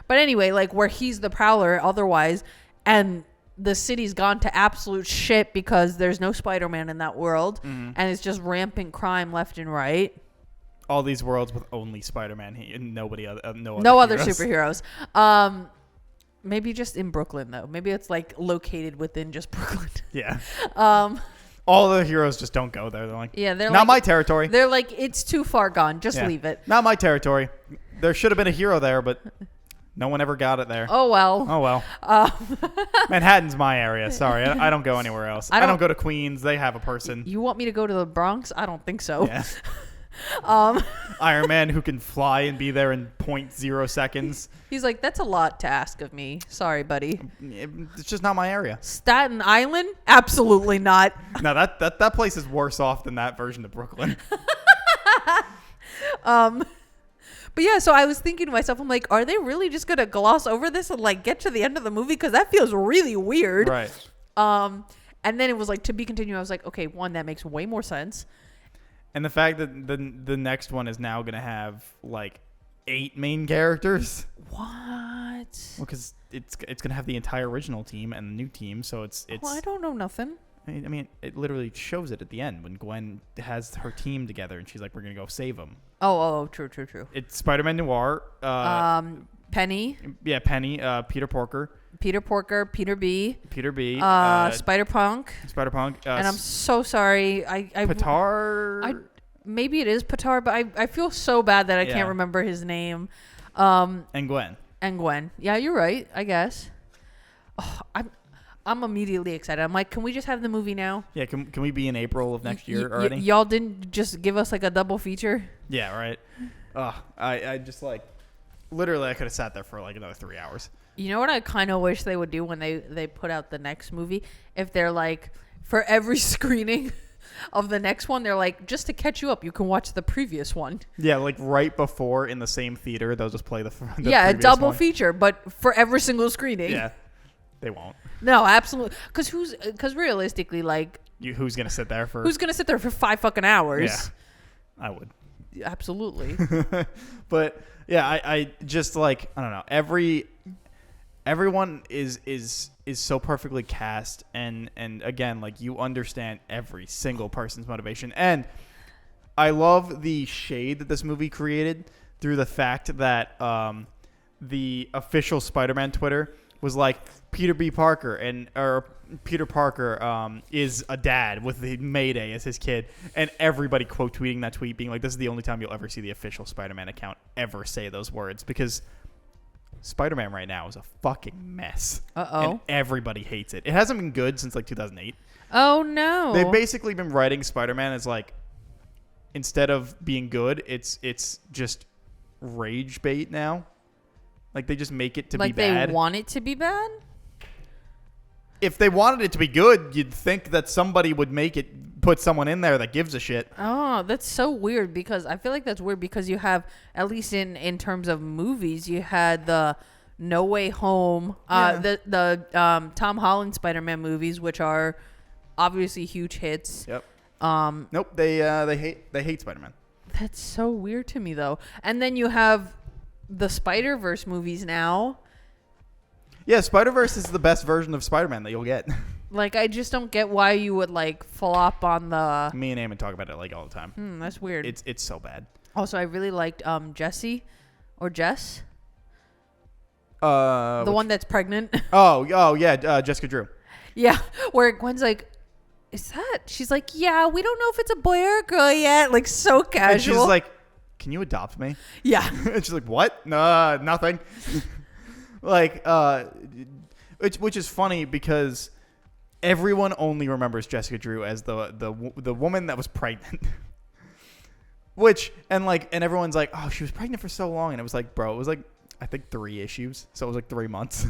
But anyway, like where he's the Prowler otherwise, and the city's gone to absolute shit because there's no Spider-Man in that world, and it's just rampant crime left and right. All these worlds with only Spider-Man and nobody other, no other superheroes. Maybe just in Brooklyn though. Maybe it's like located within just Brooklyn. Yeah. All the heroes just don't go there. They're like, yeah, they're not like, my territory. They're like, it's too far gone. Just leave it. Not my territory. There should have been a hero there, but no one ever got it there. Oh, well. Oh, well. Manhattan's my area. Sorry. I don't go anywhere else. I don't go to Queens. They have a person. You want me to go to the Bronx? I don't think so. Yeah. Iron Man who can fly and be there in 0.0 seconds. He's like, that's a lot to ask of me. Sorry, buddy. It's just not my area. Staten Island? Absolutely not. No, that place is worse off than that version of Brooklyn. But yeah, so I was thinking to myself, I'm like, are they really just gonna gloss over this and like get to the end of the movie? Because that feels really weird. Right. And then it was like to be continued. I was like, okay, one, that makes way more sense. And the fact that the next one is now gonna have like 8 main characters. What? Well, because it's gonna have the entire original team and the new team, so it's. Well, I don't know nothing. I mean, it literally shows it at the end when Gwen has her team together and she's like, "We're gonna go save them." Oh, true. It's Spider-Man Noir. Penny. Yeah, Penny. Peter Porker. Peter Porker. Peter B. Spider-Punk. Spider-Punk. And I'm so sorry. Patar. Maybe it is Patar, but I feel so bad that I can't remember his name. And Gwen. Yeah, you're right. I guess. Oh, I'm immediately excited. I'm like, can we just have the movie now? Yeah, can we be in April of next year already? Y'all didn't just give us like a double feature? Yeah, right. I just like, literally I could have sat there for like another 3 hours. You know what I kind of wish they would do when they put out the next movie? If they're like, for every screening of the next one, they're like, just to catch you up, you can watch the previous one. Yeah, like right before in the same theater, they'll just play the a double one. feature, but for every single screening. Yeah, they won't. No, absolutely. Because realistically, like, who's gonna sit there for? Who's gonna sit there for 5 fucking hours? Yeah, I would. Absolutely. But yeah, I just like, I don't know, everyone is so perfectly cast, and again, like, you understand every single person's motivation, and I love the shade that this movie created through the fact that the official Spider-Man Twitter was like, Peter Parker is a dad with the Mayday as his kid, and everybody quote tweeting that tweet being like, this is the only time you'll ever see the official Spider-Man account ever say those words, because Spider-Man right now is a fucking mess. And everybody hates it. It hasn't been good since like 2008. Oh no. They've basically been writing Spider-Man as like, instead of being good, it's just rage bait now. Like, they just make it to be bad. Like, they want it to be bad? If they wanted it to be good, you'd think that somebody would put someone in there that gives a shit. Oh, that's so weird, because I feel like that's weird because you have, at least in terms of movies, you had the No Way Home, the Tom Holland Spider-Man movies, which are obviously huge hits. Yep. Nope, they hate Spider-Man. That's so weird to me, though. And then you have the Spider-Verse movies now. Yeah, Spider-Verse is the best version of Spider-Man that you'll get. Like, I just don't get why you would, like, flop on the... Me and Eamon talk about it, like, all the time. That's weird. It's so bad. Also, I really liked Jessie, or Jess. The one that's pregnant. Oh, yeah, Jessica Drew. Yeah, where Gwen's like, is that... She's like, yeah, we don't know if it's a boy or a girl yet. Like, so casual. And she's like, can you adopt me? Yeah. And she's like, what? No, nothing. Like, which is funny because everyone only remembers Jessica Drew as the woman that was pregnant. And everyone's like, oh, she was pregnant for so long, and it was like, bro, it was like, I think 3 issues, so it was like 3 months.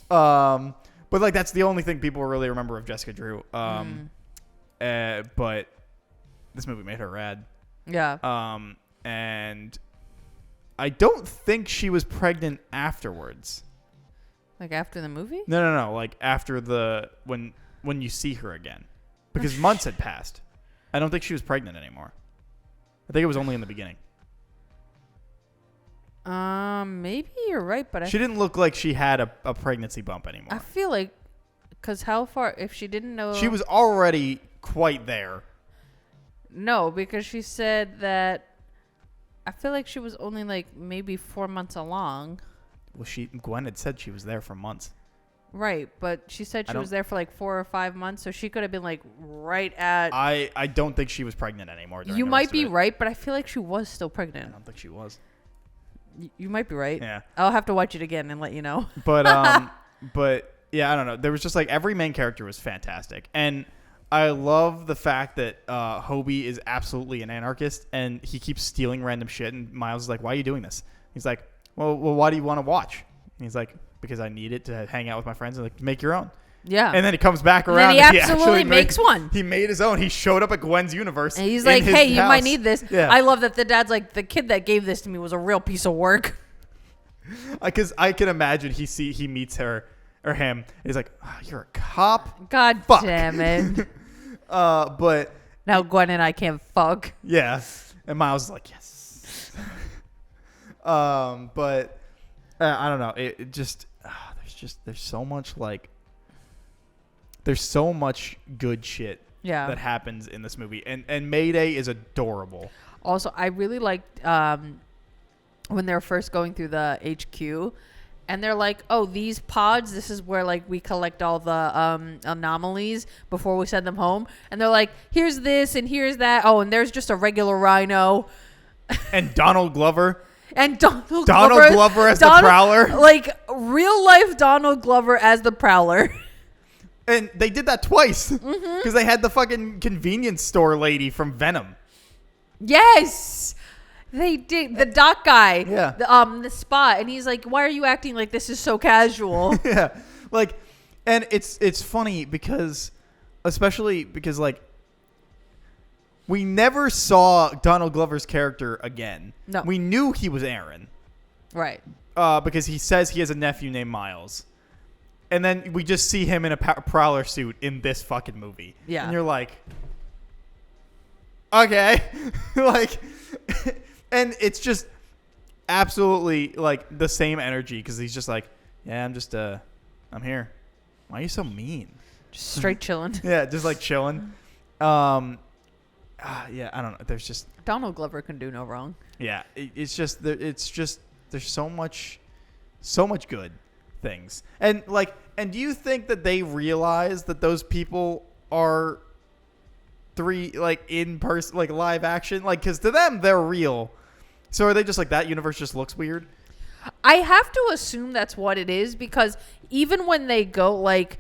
But like, that's the only thing people really remember of Jessica Drew. But this movie made her rad. Yeah. And I don't think she was pregnant afterwards. Like, after the movie? No. Like, after when you see her again. Because months had passed. I don't think she was pregnant anymore. I think it was only in the beginning. Maybe you're right, but she didn't look like she had a pregnancy bump anymore. I feel like, because how far, if she didn't know... She was already quite there. No, because she said that, I feel like she was only like maybe 4 months along. Well, Gwen had said she was there for months. Right, but she said she was there for like 4 or 5 months, so she could have been like right at... I don't think she was pregnant anymore. You might be right, but I feel like she was still pregnant. I don't think she was. You might be right. Yeah. I'll have to watch it again and let you know. But but yeah, I don't know. There was just like, every main character was fantastic, and I love the fact that Hobie is absolutely an anarchist, and he keeps stealing random shit. And Miles is like, "Why are you doing this?" He's like, "Well, why do you want to watch?" And he's like, "Because I need it to hang out with my friends and like make your own." Yeah. And then he comes back And around. then he and absolutely actually makes one. He made his own. He showed up at Gwen's universe. And he's in like, his hey, you house. might need this. Yeah. I love that the dad's like, the kid that gave this to me was a real piece of work. Because I can imagine he meets her or him. And he's like, oh, you're a cop? God Fuck. damn it. But Now Gwen and I can't fuck. yeah. And Miles is like, yes. But I don't know. It just there's so much there's so much good shit that happens in this movie, and Mayday is adorable. Also, I really liked when they're first going through the HQ, and they're like, "Oh, these pods. This is where like we collect all the anomalies before we send them home." And they're like, "Here's this and here's that. Oh, and there's just a regular rhino." And Donald Glover. And Donald Glover as the Prowler. Like real life Donald Glover as the Prowler. And they did that twice. Because they had the fucking convenience store lady from Venom. Yes. They did. The doc guy. Yeah. The spot. And he's like, why are you acting like this is so casual? Yeah. Like, and it's funny because, especially because like, we never saw Donald Glover's character again. No. We knew he was Aaron. Right. Because he says he has a nephew named Miles. And then we just see him in a Prowler suit in this fucking movie. Yeah. And you're like, okay. Like, and it's just absolutely like the same energy because he's just like, yeah, I'm here. Why are you so mean? Just straight chilling. Yeah, just like chilling. Yeah, I don't know. There's just Donald Glover can do no wrong. yeah. It's just there's so much good things, and do you think that they realize that those people are in person, like live action, like because to them they're real? So are they just like that universe just looks weird? I have to assume that's what it is because even when they go like.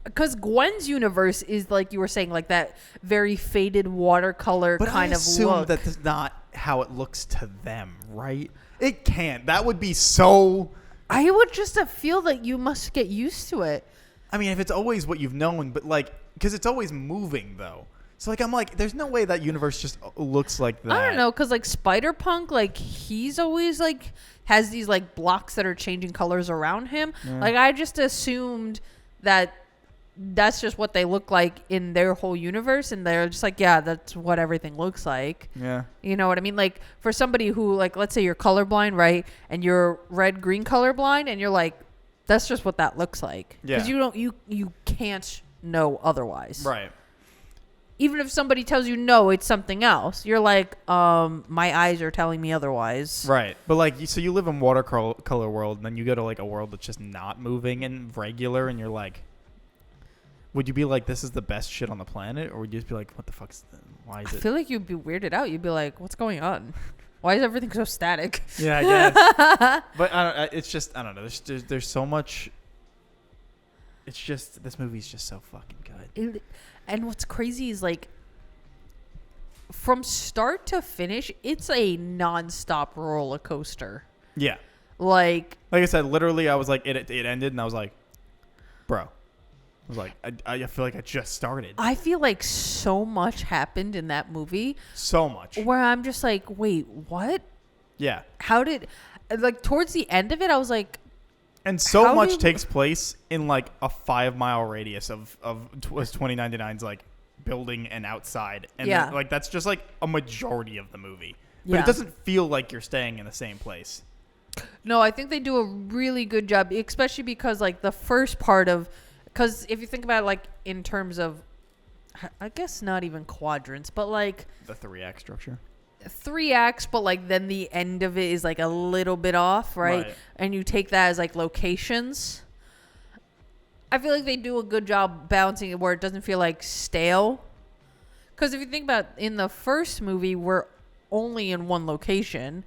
Because Gwen's universe is like you were saying, like that very faded watercolor kind of look. But I assume that's not how it looks to them, right? It can't. That would be so. I would just feel that you must get used to it. I mean, if it's always what you've known, but like, because it's always moving though. So like, I'm like, there's no way that universe just looks like that. I don't know, because like Spider-Punk, like he's always like has these like blocks that are changing colors around him. Yeah. Like I just assumed that. That's just what they look like in their whole universe, and they're just like, yeah, that's what everything looks like. Yeah. You know what I mean? Like, for somebody who, like, let's say you're colorblind, right? And you're red-green colorblind, and you're like, that's just what that looks like. Yeah. Because you can't know otherwise. Right. Even if somebody tells you, no, it's something else, you're like, my eyes are telling me otherwise. Right. But, like, so you live in watercolor world, and then you go to, like, a world that's just not moving and regular, and you're like... Would you be like, this is the best shit on the planet? Or would you just be like, what the fuck's... Why is it... I feel like you'd be weirded out. You'd be like, what's going on? Why is everything so static? Yeah, I guess. But it's just... I don't know. There's so much... It's just... This movie's just so fucking good. And what's crazy is, like... From start to finish, it's a nonstop roller coaster. Yeah. Like I said, literally, I was like... It ended, and I was like... Bro... I was like, I feel like I just started. I feel like so much happened in that movie. So much. Where I'm just like, wait, what? Yeah. How did... Like, towards the end of it, I was like... And so much takes place in, like, a 5-mile radius of 2099's, like, building and outside. And, yeah. Like, that's just, like, a majority of the movie. But yeah. It doesn't feel like you're staying in the same place. No, I think they do a really good job, especially because, like, the first part of... Because if you think about it, like, in terms of, I guess not even quadrants, but, like... The 3-act structure. 3 acts, but, like, then the end of it is, like, a little bit off, right? And you take that as, like, locations. I feel like they do a good job balancing it where it doesn't feel, like, stale. Because if you think about in the first movie, we're only in one location.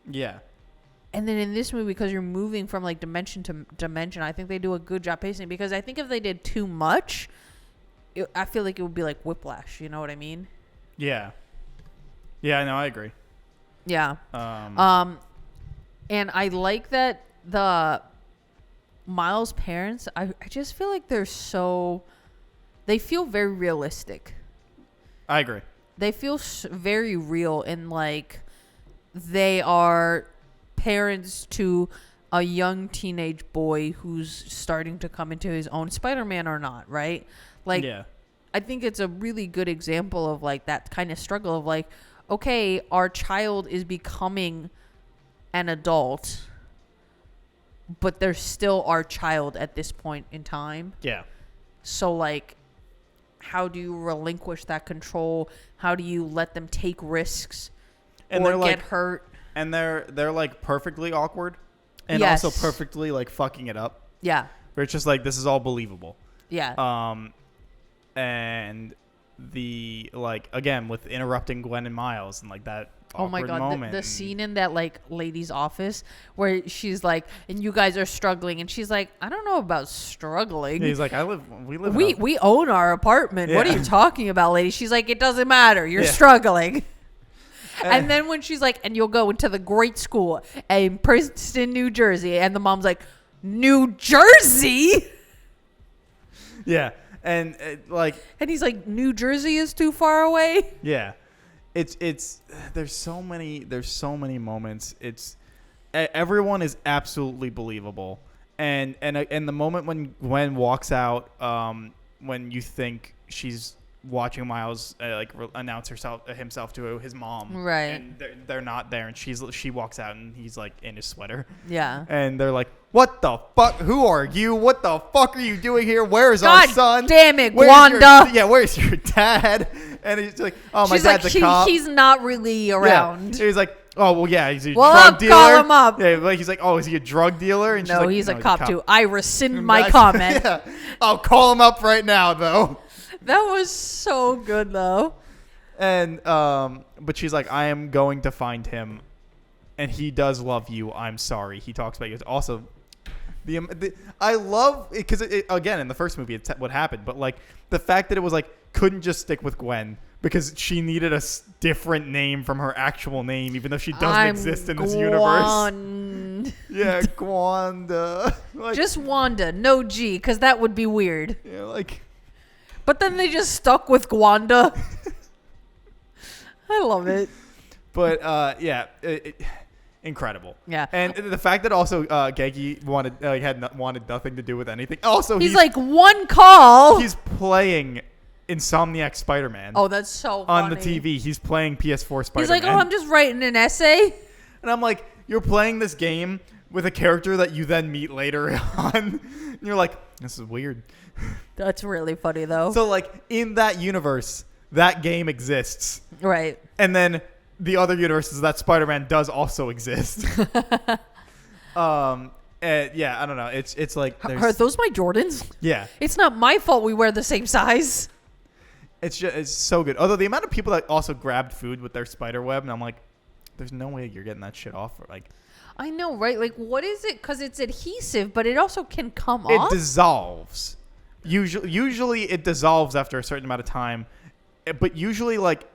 Yeah. And then in this movie, because you're moving from, like, dimension to dimension, I think they do a good job pacing. Because I think if they did too much, I feel like it would be like Whiplash. You know what I mean? Yeah. Yeah, no, I agree. Yeah. And I like that Miles' parents, I just feel like they feel very realistic. I agree. They feel very real, and like they are parents to a young teenage boy who's starting to come into his own, Spider-Man or not, right? Like, Yeah. I think it's a really good example of like that kind of struggle of like, okay, our child is becoming an adult, but they're still our child at this point in time. Yeah. So like, how do you relinquish that control? How do you let them take risks And or they're get like, hurt? and they're like perfectly awkward, and Yes. also perfectly like fucking it up. Yeah. Where it's just like, this is all believable. Yeah. And the like, again, with interrupting Gwen and Miles and like that Oh my awkward god, moment. the scene in that like lady's office where she's like, and you guys are struggling, and she's like, I don't know about struggling. He's like, we live. We own our apartment. What are Yeah. you talking about, lady? She's like, it doesn't matter. You're Yeah. struggling. And then when she's like, and you'll go into the great school in Princeton, New Jersey, and the mom's like, New Jersey? Yeah. And like, And he's like, New Jersey is too far away? yeah, it's there's so many moments. It's everyone is absolutely believable, and the moment when Gwen walks out, when you think she's watching Miles announce himself to his mom, Right. and they're not there, and she walks out, and he's like in his sweater, Yeah. and they're like, what the fuck, who are you, what the fuck are you doing here, where's God our son, damn it, Where's Wanda. where's your dad? And he's like, oh, my She's like, dad's a cop. he's not really around. Yeah. He's like, oh, well, yeah, he's a Well, drug I'll dealer. call him up. Yeah, like, he's like, oh, is he a drug dealer? And she's No, like, he's a "No, cop too. I rescind my That's- comment. Yeah. I'll call him up right now, though. That was so good, though. And but she's like, I am going to find him, and he does love you. I'm sorry. He talks about you. Also, I love it because again in the first movie it's what happened, but like the fact that it was like couldn't just stick with Gwen because she needed a different name from her actual name, even though she doesn't exist in this universe. Yeah, Gwanda. Like, Just Wanda, no G, because that would be weird. yeah, like. But then they just stuck with Gwanda. I love it. But yeah, incredible. Yeah. And the fact that also Genki wanted nothing to do with anything. Also, He's like, one call. he's playing Insomniac Spider-Man. Oh, that's so on funny. the TV. He's playing PS4 Spider-Man. He's like, oh, I'm just writing an essay. And I'm like, you're playing this game with a character that you then meet later on. And you're like, this is weird. That's really funny, though. So like in that universe, that game exists. Right. And then the other universes that Spider-Man does also exist. Yeah, I don't know. It's like Are those my Jordans? yeah. It's not my fault we wear the same size. It's so good. Although the amount of people that also grabbed food with their spider web, and I'm like, there's no way you're getting that shit off. Like, I know, right? Like, what is it? Because it's adhesive, but it also can come it off. dissolves. Usually it dissolves after a certain amount of time, but usually like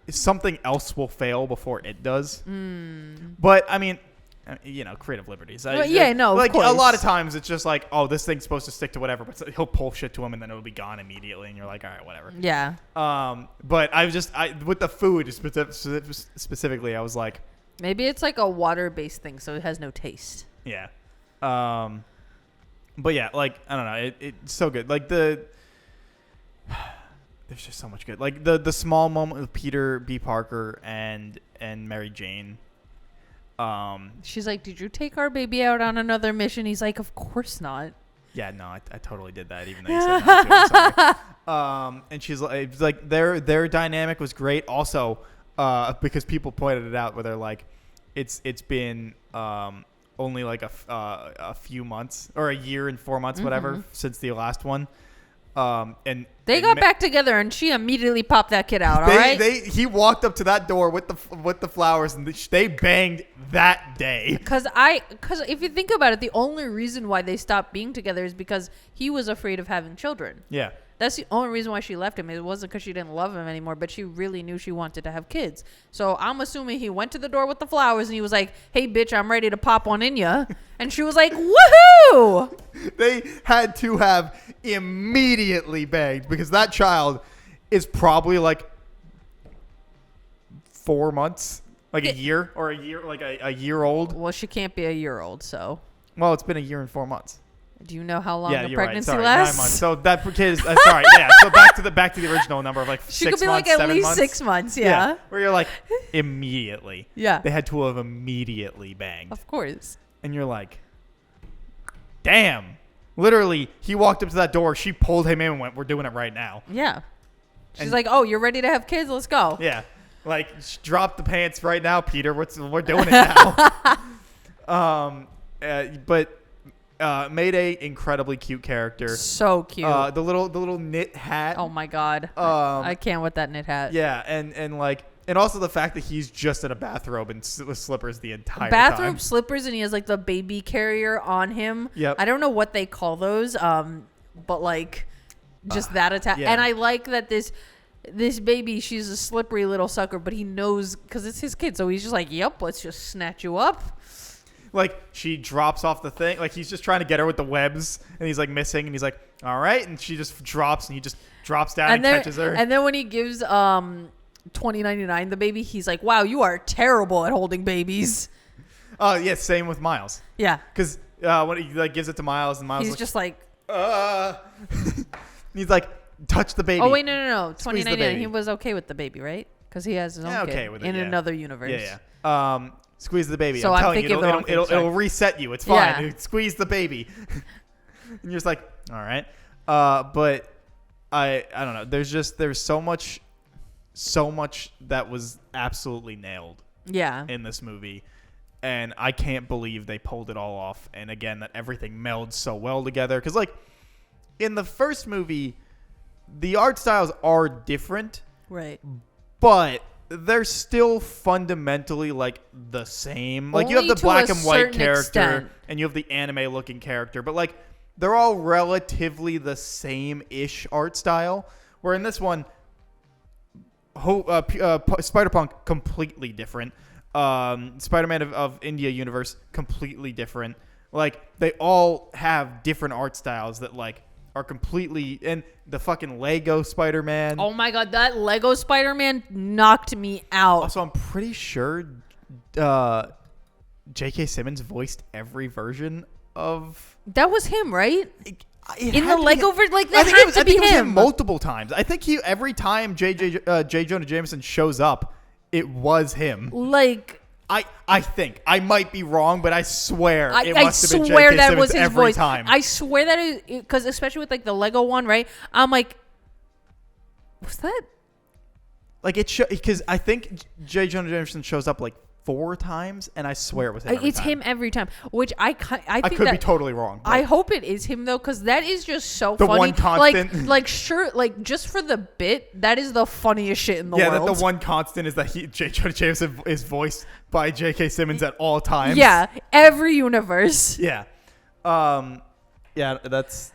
something else will fail before it does. But I mean, you know, creative liberties. Yeah, no, of like course. a lot of times it's just like, oh, this thing's supposed to stick to whatever, but he'll pull shit to him and then it'll be gone immediately, and you're like, all right, whatever. Yeah. But I with the food specifically, I was like, Maybe it's like a water-based thing, so it has no taste. yeah. But yeah, like I don't know, it's so good. Like there's just so much good. Like the small moment with Peter B. Parker and Mary Jane. She's like, did you take our baby out on another mission? He's like, of course not. Yeah, no, I totally did that, even though you said not to. I'm sorry. And she's like, it's like their dynamic was great. Also, because people pointed it out, where they're like, it's been only like a few months or a year and 4 months, whatever, since the last one. And They got back together, and she immediately popped that kid out. All right. He walked up to that door with the flowers, and they banged that day. Because if you think about it, the only reason why they stopped being together is because he was afraid of having children. Yeah. That's the only reason why she left him. It wasn't because she didn't love him anymore, but she really knew she wanted to have kids. So I'm assuming he went to the door with the flowers and he was like, hey, bitch, I'm ready to pop one in ya. And she was like, woohoo! They had to have immediately begged because that child is probably like 4 months, like a year, like a year old. Well, she can't be a year old, so. Well, it's been a year and 4 months. Do you know how long Yeah, the you're right. pregnancy Sorry, lasts? 9 months. So that kid is sorry. Yeah. So back to the original number of like She 6 could be months, like at 7 least months. 6 months, yeah. Where you're like immediately. Yeah. They had to have immediately banged, Of course. and you're like, damn. Literally, he walked up to that door. She pulled him in and went, "We're doing it right now." Yeah. She's And- like, oh, you're ready to have kids? Let's go. Yeah. Like, drop the pants right now, Peter. We're doing it now. But Mayday, incredibly cute character. So cute. The little knit hat. Oh my god. I can't with that knit hat. Yeah, and also the fact that he's just in a bathrobe and with slippers the entire Bathrobe time. slippers, and he has like the baby carrier on him. Yep. I don't know what they call those. But like just that attack. yeah. And I like that this baby, she's a slippery little sucker, but he knows because it's his kid, so he's just like, "Yep, let's just snatch you up." Like, she drops off the thing. Like, he's just trying to get her with the webs, and he's like missing, and he's like, "All right," and she just drops, and he just drops down and catches her. And then when he gives $20.99 the baby, he's like, "Wow, you are terrible at holding babies." Oh yeah, same with Miles. Yeah. Because when he like gives it to Miles, and Miles He's like, just like, he's like, touch the baby. oh wait, no, Squeeze the $20.99. baby. He was okay with the baby, right? Because he has his own kid okay with it, in yeah. another universe. Yeah. Squeeze the baby. So I'm I'm telling you, thinking of the wrong thing, sorry. it'll reset you. It's fine. Yeah. Squeeze the baby. And you're just like, all right. But I don't know. There's so much that was absolutely nailed Yeah. in this movie. And I can't believe they pulled it all off. And again, that everything melds so well together. Because, like, in the first movie, the art styles are different, Right. but they're still fundamentally, like, the same. Like, you have Only the to black a and white certain character, extent. and you have the anime-looking character. But, like, they're all relatively the same-ish art style. Where in this one, Spider-Punk, completely different. Spider-Man of India universe, completely different. Like, they all have different art styles that, like, are completely... And the fucking Lego Spider-Man. Oh my god, that Lego Spider-Man knocked me out. Also, I'm pretty sure J.K. Simmons voiced every version of... That was him, right? It In had the to Lego be- version, like, I that think had it was, to I be think it was him him. multiple times. I think every time J. Jonah Jameson shows up, it was him. Like... I think. I might be wrong, but I swear I must have been swear J.K. that Simmons was his every voice. time. I swear that is because especially with like the Lego one, right? I'm like, was that? Like, because I think J. Jonah Jameson shows up like 4 times, and I swear it was him every It's time. him every time. Which I think I could be totally wrong. I hope it is him though, because that is just so The funny. one constant. like sure, like just for the bit, that is the funniest shit in the yeah, world. that the one constant is that J. Jonah Jameson is voiced by J.K. Simmons at all times. Yeah, every universe. Yeah. Yeah, that's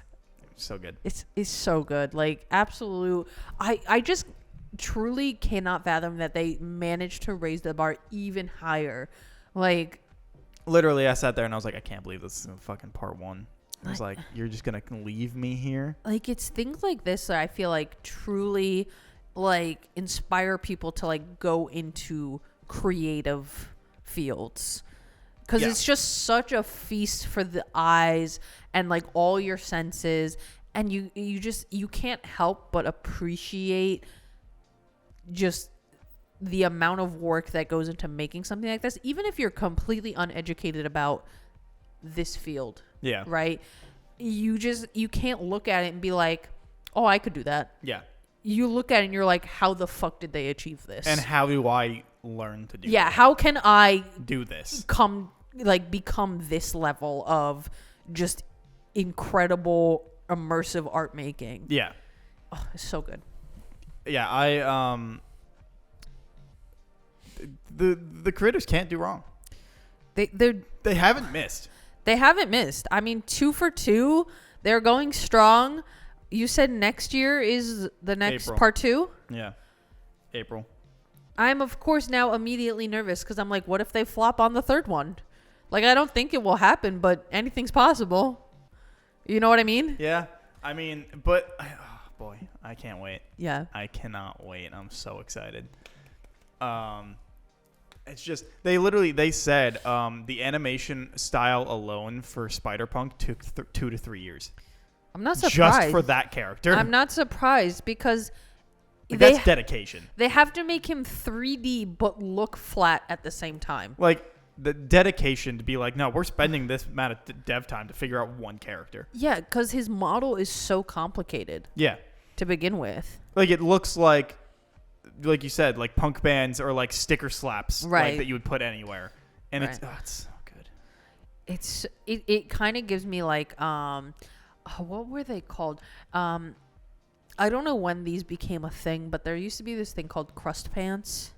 so good. It's so good. Like absolute. I just truly cannot fathom that they managed to raise the bar even higher. Like Literally, I sat there and I was like, I can't believe this is fucking part 1. I was like, you're just gonna leave me here? like it's things like this that I feel like truly like inspire people to like go into creative fields. Because Yeah. it's just such a feast for the eyes and like all your senses, and you can't help but appreciate just the amount of work that goes into making something like this, even if you're completely uneducated about this field. Yeah. Right? You can't look at it and be like, oh, I could do that. Yeah. You look at it and you're like, how the fuck did they achieve this? And how do I learn to do yeah, that? how can I Do this? become this level of just incredible immersive art making? Yeah. Oh, it's so good. Yeah, the creators can't do wrong. They haven't missed. haven't missed. I mean, 2 for 2. They're going strong. You said next year is the next April. part 2? Yeah, April. I'm, of course, now immediately nervous because I'm like, what if they flop on the third one? Like, I don't think it will happen, but anything's possible. You know what I mean? Yeah, I mean, but oh boy, I can't wait. Yeah. I cannot wait. I'm so excited. It's just they said the animation style alone for Spider-Punk took 2 to 3 years. I'm not surprised. Just for that character. I'm not surprised because that's dedication. They have to make him 3D but look flat at the same time. Like the dedication to be like, no, we're spending this amount of dev time to figure out one character. Yeah, because his model is so complicated. Yeah. To begin with. Like it looks like you said, like punk bands or like sticker slaps, right, like, that you would put anywhere. And right. It's so good. It kind of gives me like what were they called? I don't know when these became a thing, but there used to be this thing called crust pants,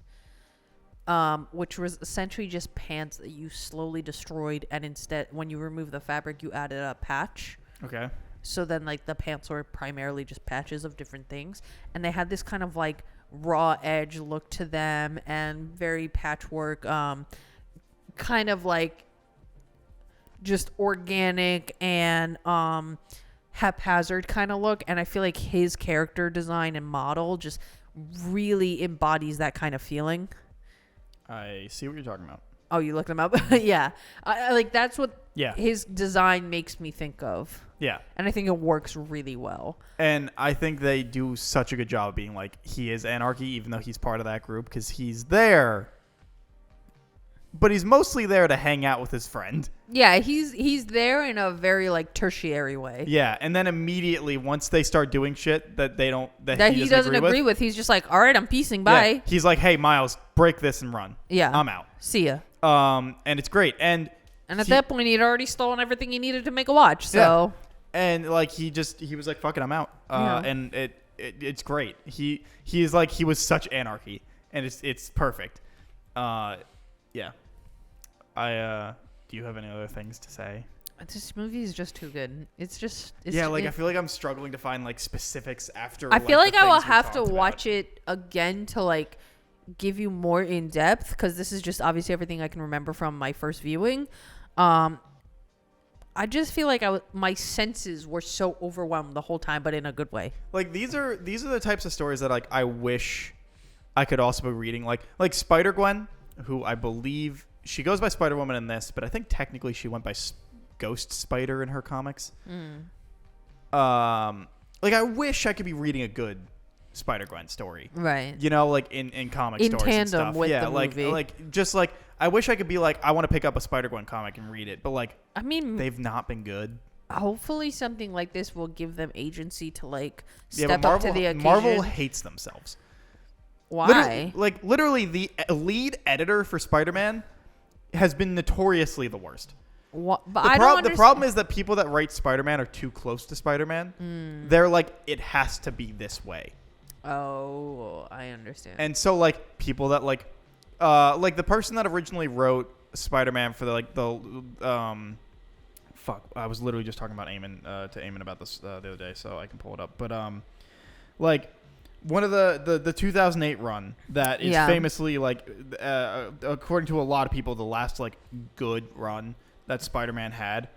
which was essentially just pants that you slowly destroyed, and instead, when you remove the fabric, you added a patch. Okay. So then, like, the pants were primarily just patches of different things, and they had this kind of like raw edge look to them, and very patchwork, kind of like just organic and haphazard kind of look. And I feel like his character design and model just really embodies that kind of feeling. I see what you're talking about. Oh, you looked him up? Yeah. I like, that's what his design makes me think of. Yeah. And I think it works really well. And I think they do such a good job of being like, he is anarchy, even though he's part of that group, because he's there. But he's mostly there to hang out with his friend. Yeah, he's there in a very like tertiary way. Yeah, and then immediately once they start doing shit that they don't that he doesn't agree with, he's just like, all right, I'm piecing, bye. Yeah, he's like, hey, Miles, break this and run. Yeah, I'm out. See ya. And it's great. And at that point, he'd already stolen everything he needed to make a watch. So, and like he was like, fuck it, I'm out. And it's great. He is like, he was such anarchy, and it's perfect. Yeah. Do you have any other things to say? This movie is just too good. It's I feel like I'm struggling to find like specifics after. I feel like I will have to watch it again to like give you more in depth, because this is just obviously everything I can remember from my first viewing. I just feel like my senses were so overwhelmed the whole time, but in a good way. Like these are the types of stories that like I wish I could also be reading. Like Spider-Gwen, who I believe. She goes by Spider-Woman in this, but I think technically she went by Ghost Spider in her comics. Like I wish I could be reading a good Spider-Gwen story, right? You know, like in comic in stories tandem and stuff. with yeah, the movie. like just like I wish I could be like, I want to pick up a Spider-Gwen comic and read it, but like, I mean, they've not been good. Hopefully, something like this will give them agency to like Yeah, step but up to the occasion. Marvel hates themselves. Why? Literally, the lead editor for Spider-Man has been notoriously the worst. But the problem is that people that write Spider-Man are too close to Spider-Man. They're like, it has to be this way. Oh, I understand. And so like people that like the person that originally wrote Spider-Man for I was literally just talking about Eamon to Eamon about this the other day, so I can pull it up. But like one of the 2008 run that is famously like according to a lot of people the last like good run that Spider-Man had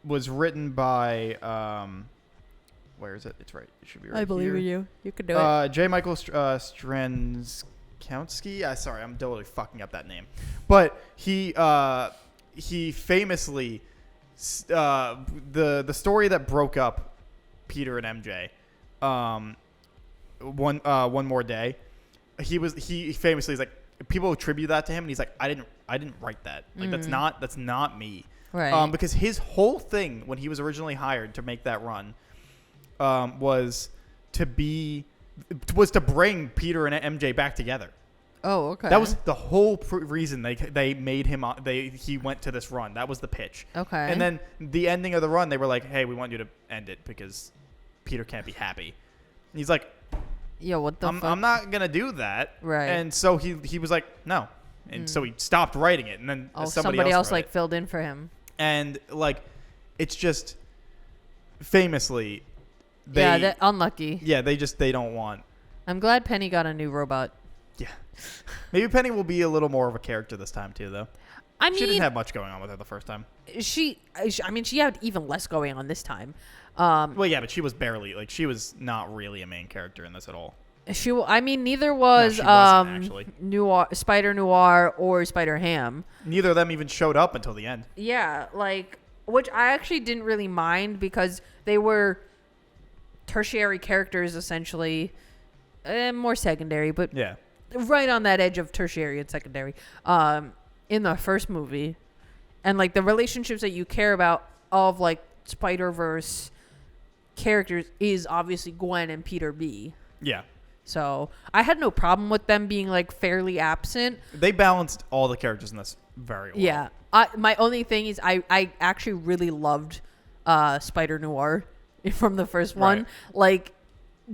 was written by where is it? It's right. It should be right. I believe here. in you. You can do it. J. Michael Straczynski. Sorry, I'm totally fucking up that name. But he famously the story that broke up Peter and MJ. One more day. He famously is like, people attribute that to him, and he's like, I didn't write that. Like that's not me. Right. Because his whole thing when he was originally hired to make that run was to bring Peter and MJ back together. Oh, okay. That was the whole reason they made him. He went to this run. That was the pitch. Okay. And then the ending of the run, they were like, "Hey, we want you to end it because Peter can't be happy." And he's like, "Yeah, what the fuck? I'm not gonna do that." Right. And so he was like, "No," and so he stopped writing it, and then somebody else like filled in for him. And like, it's just famously, they're unlucky. Yeah, they don't want. I'm glad Penny got a new robot. Yeah. Maybe Penny will be a little more of a character this time too, though. I mean, she didn't have much going on with her the first time. She had even less going on this time. Well, yeah, but she was barely she was not really a main character in this at all. Neither was she wasn't, actually. Spider Noir or Spider Ham. Neither of them even showed up until the end. Yeah, which I actually didn't really mind because they were tertiary characters essentially, more secondary, but yeah, right on that edge of tertiary and secondary. In the first movie, and the relationships that you care about of Spider-Verse characters is obviously Gwen and Peter B. Yeah. So I had no problem with them being fairly absent. They balanced all the characters in this very well. Yeah. My only thing is I actually really loved Spider Noir from the first one. Right.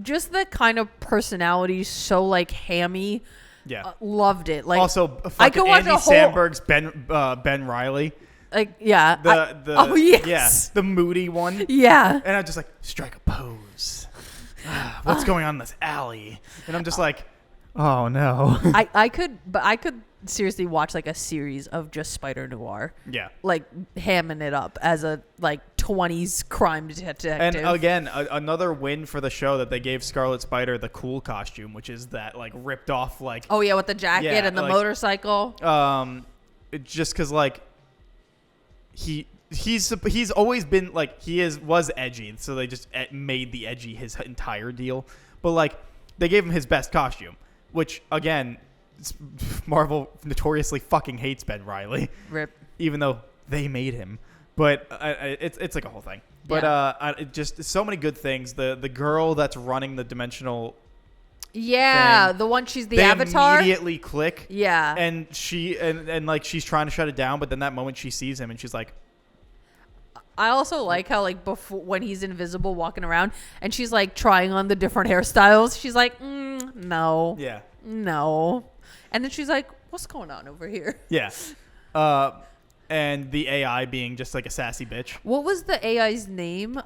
Just the kind of personality, so hammy. Yeah. Loved it. Also, I could watch Andy a whole Samberg's Ben Reilly. Yeah. Oh yes. Yeah, the moody one. Yeah. And I'm just strike a pose. What's going on in this alley? And I'm just oh no. I could seriously watch a series of just Spider Noir. Yeah. Hamming it up as a 20s crime detective. And again, another win for the show that they gave Scarlet Spider the cool costume, which is that ripped off oh yeah, with the jacket and the motorcycle. Just because he's always been was edgy, so they just made the edgy his entire deal. But they gave him his best costume, which again, Marvel notoriously fucking hates Ben Reilly. Rip. Even though they made him, but it's a whole thing. But just so many good things. The girl that's running the dimensional. Yeah, thing, the one she's the they avatar. Immediately click. Yeah. And she and she's trying to shut it down, but then that moment she sees him and she's like. I also like how before when he's invisible walking around and she's trying on the different hairstyles. She's like, no. Yeah. No. And then she's like, what's going on over here? Yeah. And the AI being just a sassy bitch. What was the AI's name?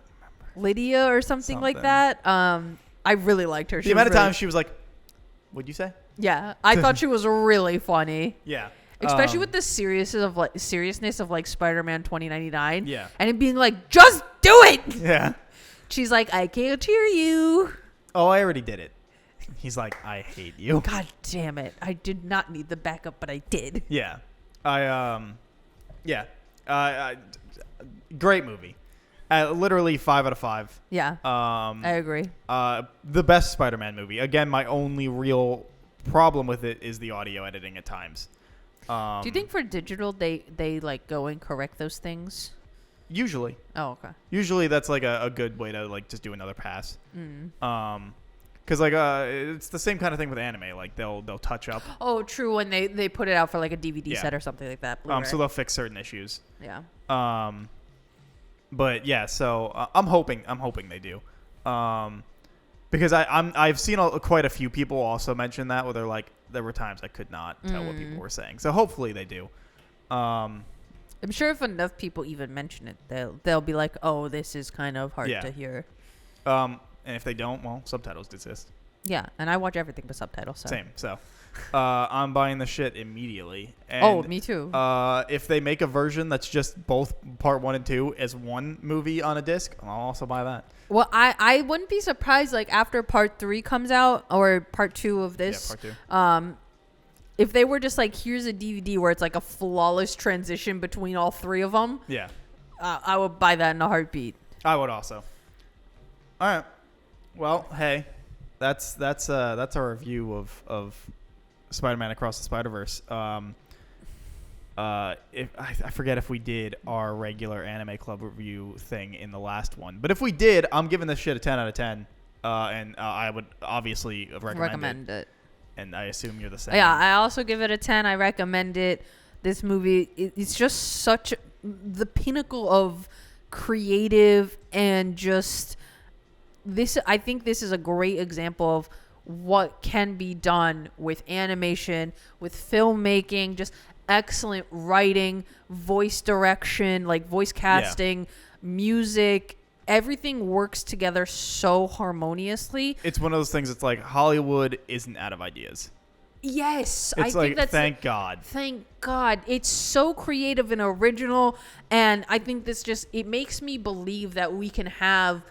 Lydia or something like that? I really liked her. The amount of times she was like, what'd you say? Yeah. I thought she was really funny. Yeah. Especially with the seriousness of Spider-Man 2099. Yeah. And it being just do it. Yeah. She's like, I can't hear you. Oh, I already did it. He's like, I hate you. God damn it. I did not need the backup, but I did. Yeah. Great movie. Literally 5 out of 5. Yeah. I agree. The best Spider-Man movie. Again, my only real problem with it is the audio editing at times. Do you think for digital they go and correct those things? Usually. Oh, okay. Usually that's a good way to just do another pass. Because it's the same kind of thing with anime. They'll touch up. Oh, true. When they put it out for a DVD set or something like that. So they'll fix certain issues. Yeah. But yeah, so I'm hoping they do. Because I've seen quite a few people also mention that where they're there were times I could not tell what people were saying. So hopefully they do. I'm sure if enough people even mention it, they'll be like, oh, this is kind of hard to hear. And if they don't, well, subtitles exist. Yeah, and I watch everything but subtitles. So. Same. So I'm buying the shit immediately. And, me too. If they make a version that's just both part 1 and 2 as one movie on a disc, I'll also buy that. Well, I wouldn't be surprised after part 3 comes out or part 2 of this. Yeah, part 2. If they were just here's a DVD where it's a flawless transition between all 3 of them. Yeah. I would buy that in a heartbeat. I would also. All right. Well, hey, that's our review of Spider-Man Across the Spider-Verse. If I forget if we did our regular Anime Club review thing in the last one, but if we did, I'm giving this shit a 10 out of 10, and I would obviously recommend it. And I assume you're the same. Yeah, I also give it a 10. I recommend it. This movie, it's just such the pinnacle of creative and just this. I think this is a great example of what can be done with animation, with filmmaking, just excellent writing, voice direction, voice casting, music, everything works together so harmoniously. It's one of those things. It's like Hollywood isn't out of ideas. Yes, It's I think that's thank God. Thank God. It's so creative and original, and I think it makes me believe that we can have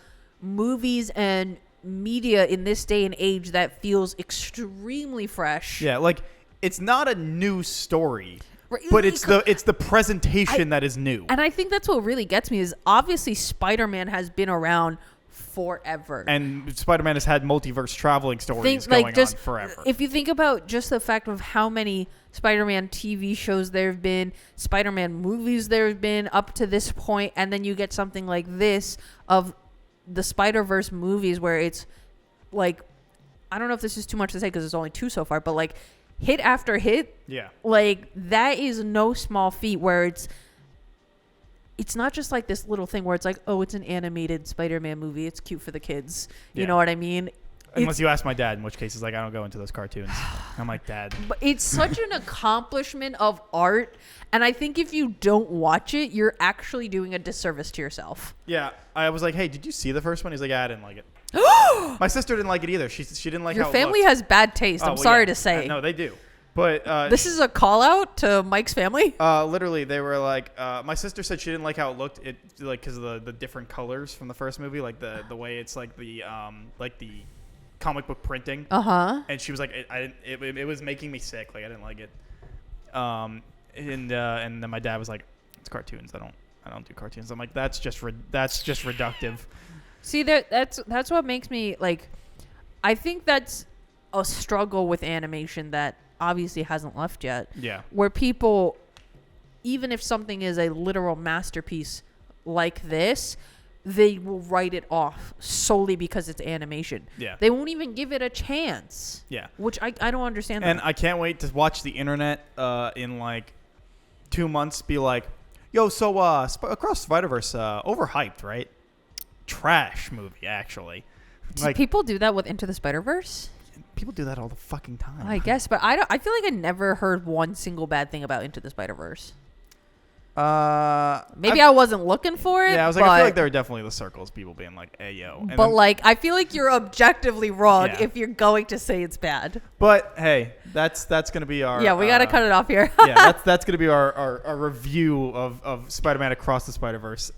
movies and media in this day and age that feels extremely fresh. Yeah, like it's not a new story, Right, but it's the presentation that is new. And I think that's what really gets me is obviously Spider-Man has been around forever. And Spider-Man has had multiverse traveling stories going on forever. If you think about just the fact of how many Spider-Man TV shows there have been, Spider-Man movies there have been up to this point, and then you get something like this of the Spider-Verse movies where it's like, I don't know if this is too much to say because there's only 2 so far, but like hit after hit, yeah, like that is no small feat where it's not just like this little thing where it's like, oh, it's an animated Spider-Man movie. It's cute for the kids. You know what I mean? Unless you ask my dad, in which case he's like, I don't go into those cartoons. I'm like, Dad. But it's such an accomplishment of art. And I think if you don't watch it, you're actually doing a disservice to yourself. Yeah. I was like, hey, did you see the first one? He's like, yeah, I didn't like it. My sister didn't like it either. She didn't like Your how it family looked. has bad taste. I'm sorry to say. No, they do. But this is a call out to Mike's family. Literally, they were like, my sister said she didn't like how it looked. It like because of the different colors from the first movie, like the way it's like the comic book printing. And she was like, it was making me sick. Like I didn't like it. And then my dad was like, it's cartoons. I don't do cartoons. I'm like, that's just reductive. See, that's what makes me like. I think that's a struggle with animation that obviously hasn't left yet. Yeah. Where people, even if something is a literal masterpiece like this, they will write it off solely because it's animation. Yeah. They won't even give it a chance. Yeah. Which I don't understand. And that. I can't wait to watch the internet in like 2 months be like, yo, so Across Spider-Verse, overhyped, right? Trash movie, actually. Do people do that with Into the Spider-Verse? People do that all the fucking time. I guess, but I feel like I never heard one single bad thing about Into the Spider-Verse. Maybe I wasn't looking for it. Yeah, I was like, I feel like there are definitely the circles, people being like, hey, yo. And but then, like, I feel like you're objectively wrong Yeah. if you're going to say it's bad. But hey, that's gonna be our. Yeah, we gotta cut it off here. Yeah, that's gonna be our review of Spider-Man Across the Spider-Verse.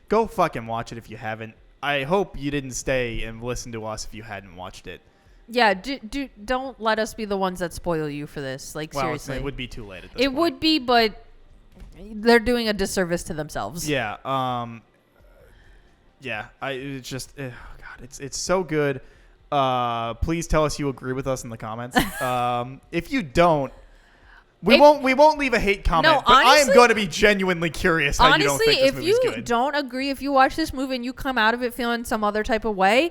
Go fucking watch it if you haven't. I hope you didn't stay and listen to us if you hadn't watched it. Yeah, don't let us be the ones that spoil you for this. Like, Well, seriously. it would be too late at this It point. would be, but they're doing a disservice to themselves. Yeah. Yeah. It's just, oh God, it's so good. Please tell us you agree with us in the comments. If you don't, we won't leave a hate comment. No, but honestly, I am going to be genuinely curious how you don't think this if movie's you good. don't agree, if you watch this movie and you come out of it feeling some other type of way,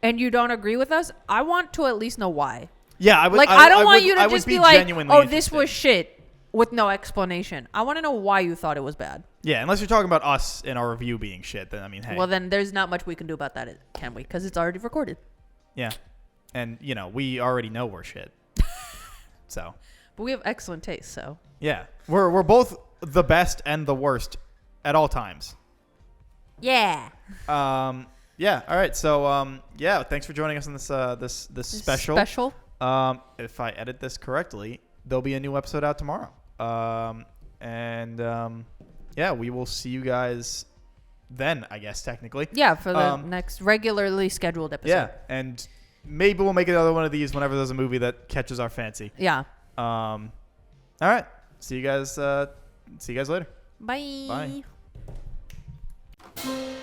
and you don't agree with us, I want to at least know why. Yeah, I would. Like, I don't want would- you I to would just be like, genuinely "Oh, this interested. was shit," with no explanation. I want to know why you thought it was bad. Yeah, unless you're talking about us in our review being shit, then I mean, hey. Well, then there's not much we can do about that, can we? Because it's already recorded. Yeah, and we already know we're shit. So. But we have excellent taste, so. Yeah, we're both the best and the worst at all times. Yeah. Yeah. All right. So yeah. Thanks for joining us on this special. If I edit this correctly, there'll be a new episode out tomorrow. Yeah, we will see you guys then, I guess technically. Yeah, for the next regularly scheduled episode. Yeah, and maybe we'll make another one of these whenever there's a movie that catches our fancy. Yeah. All right. See you guys later. Bye. Bye.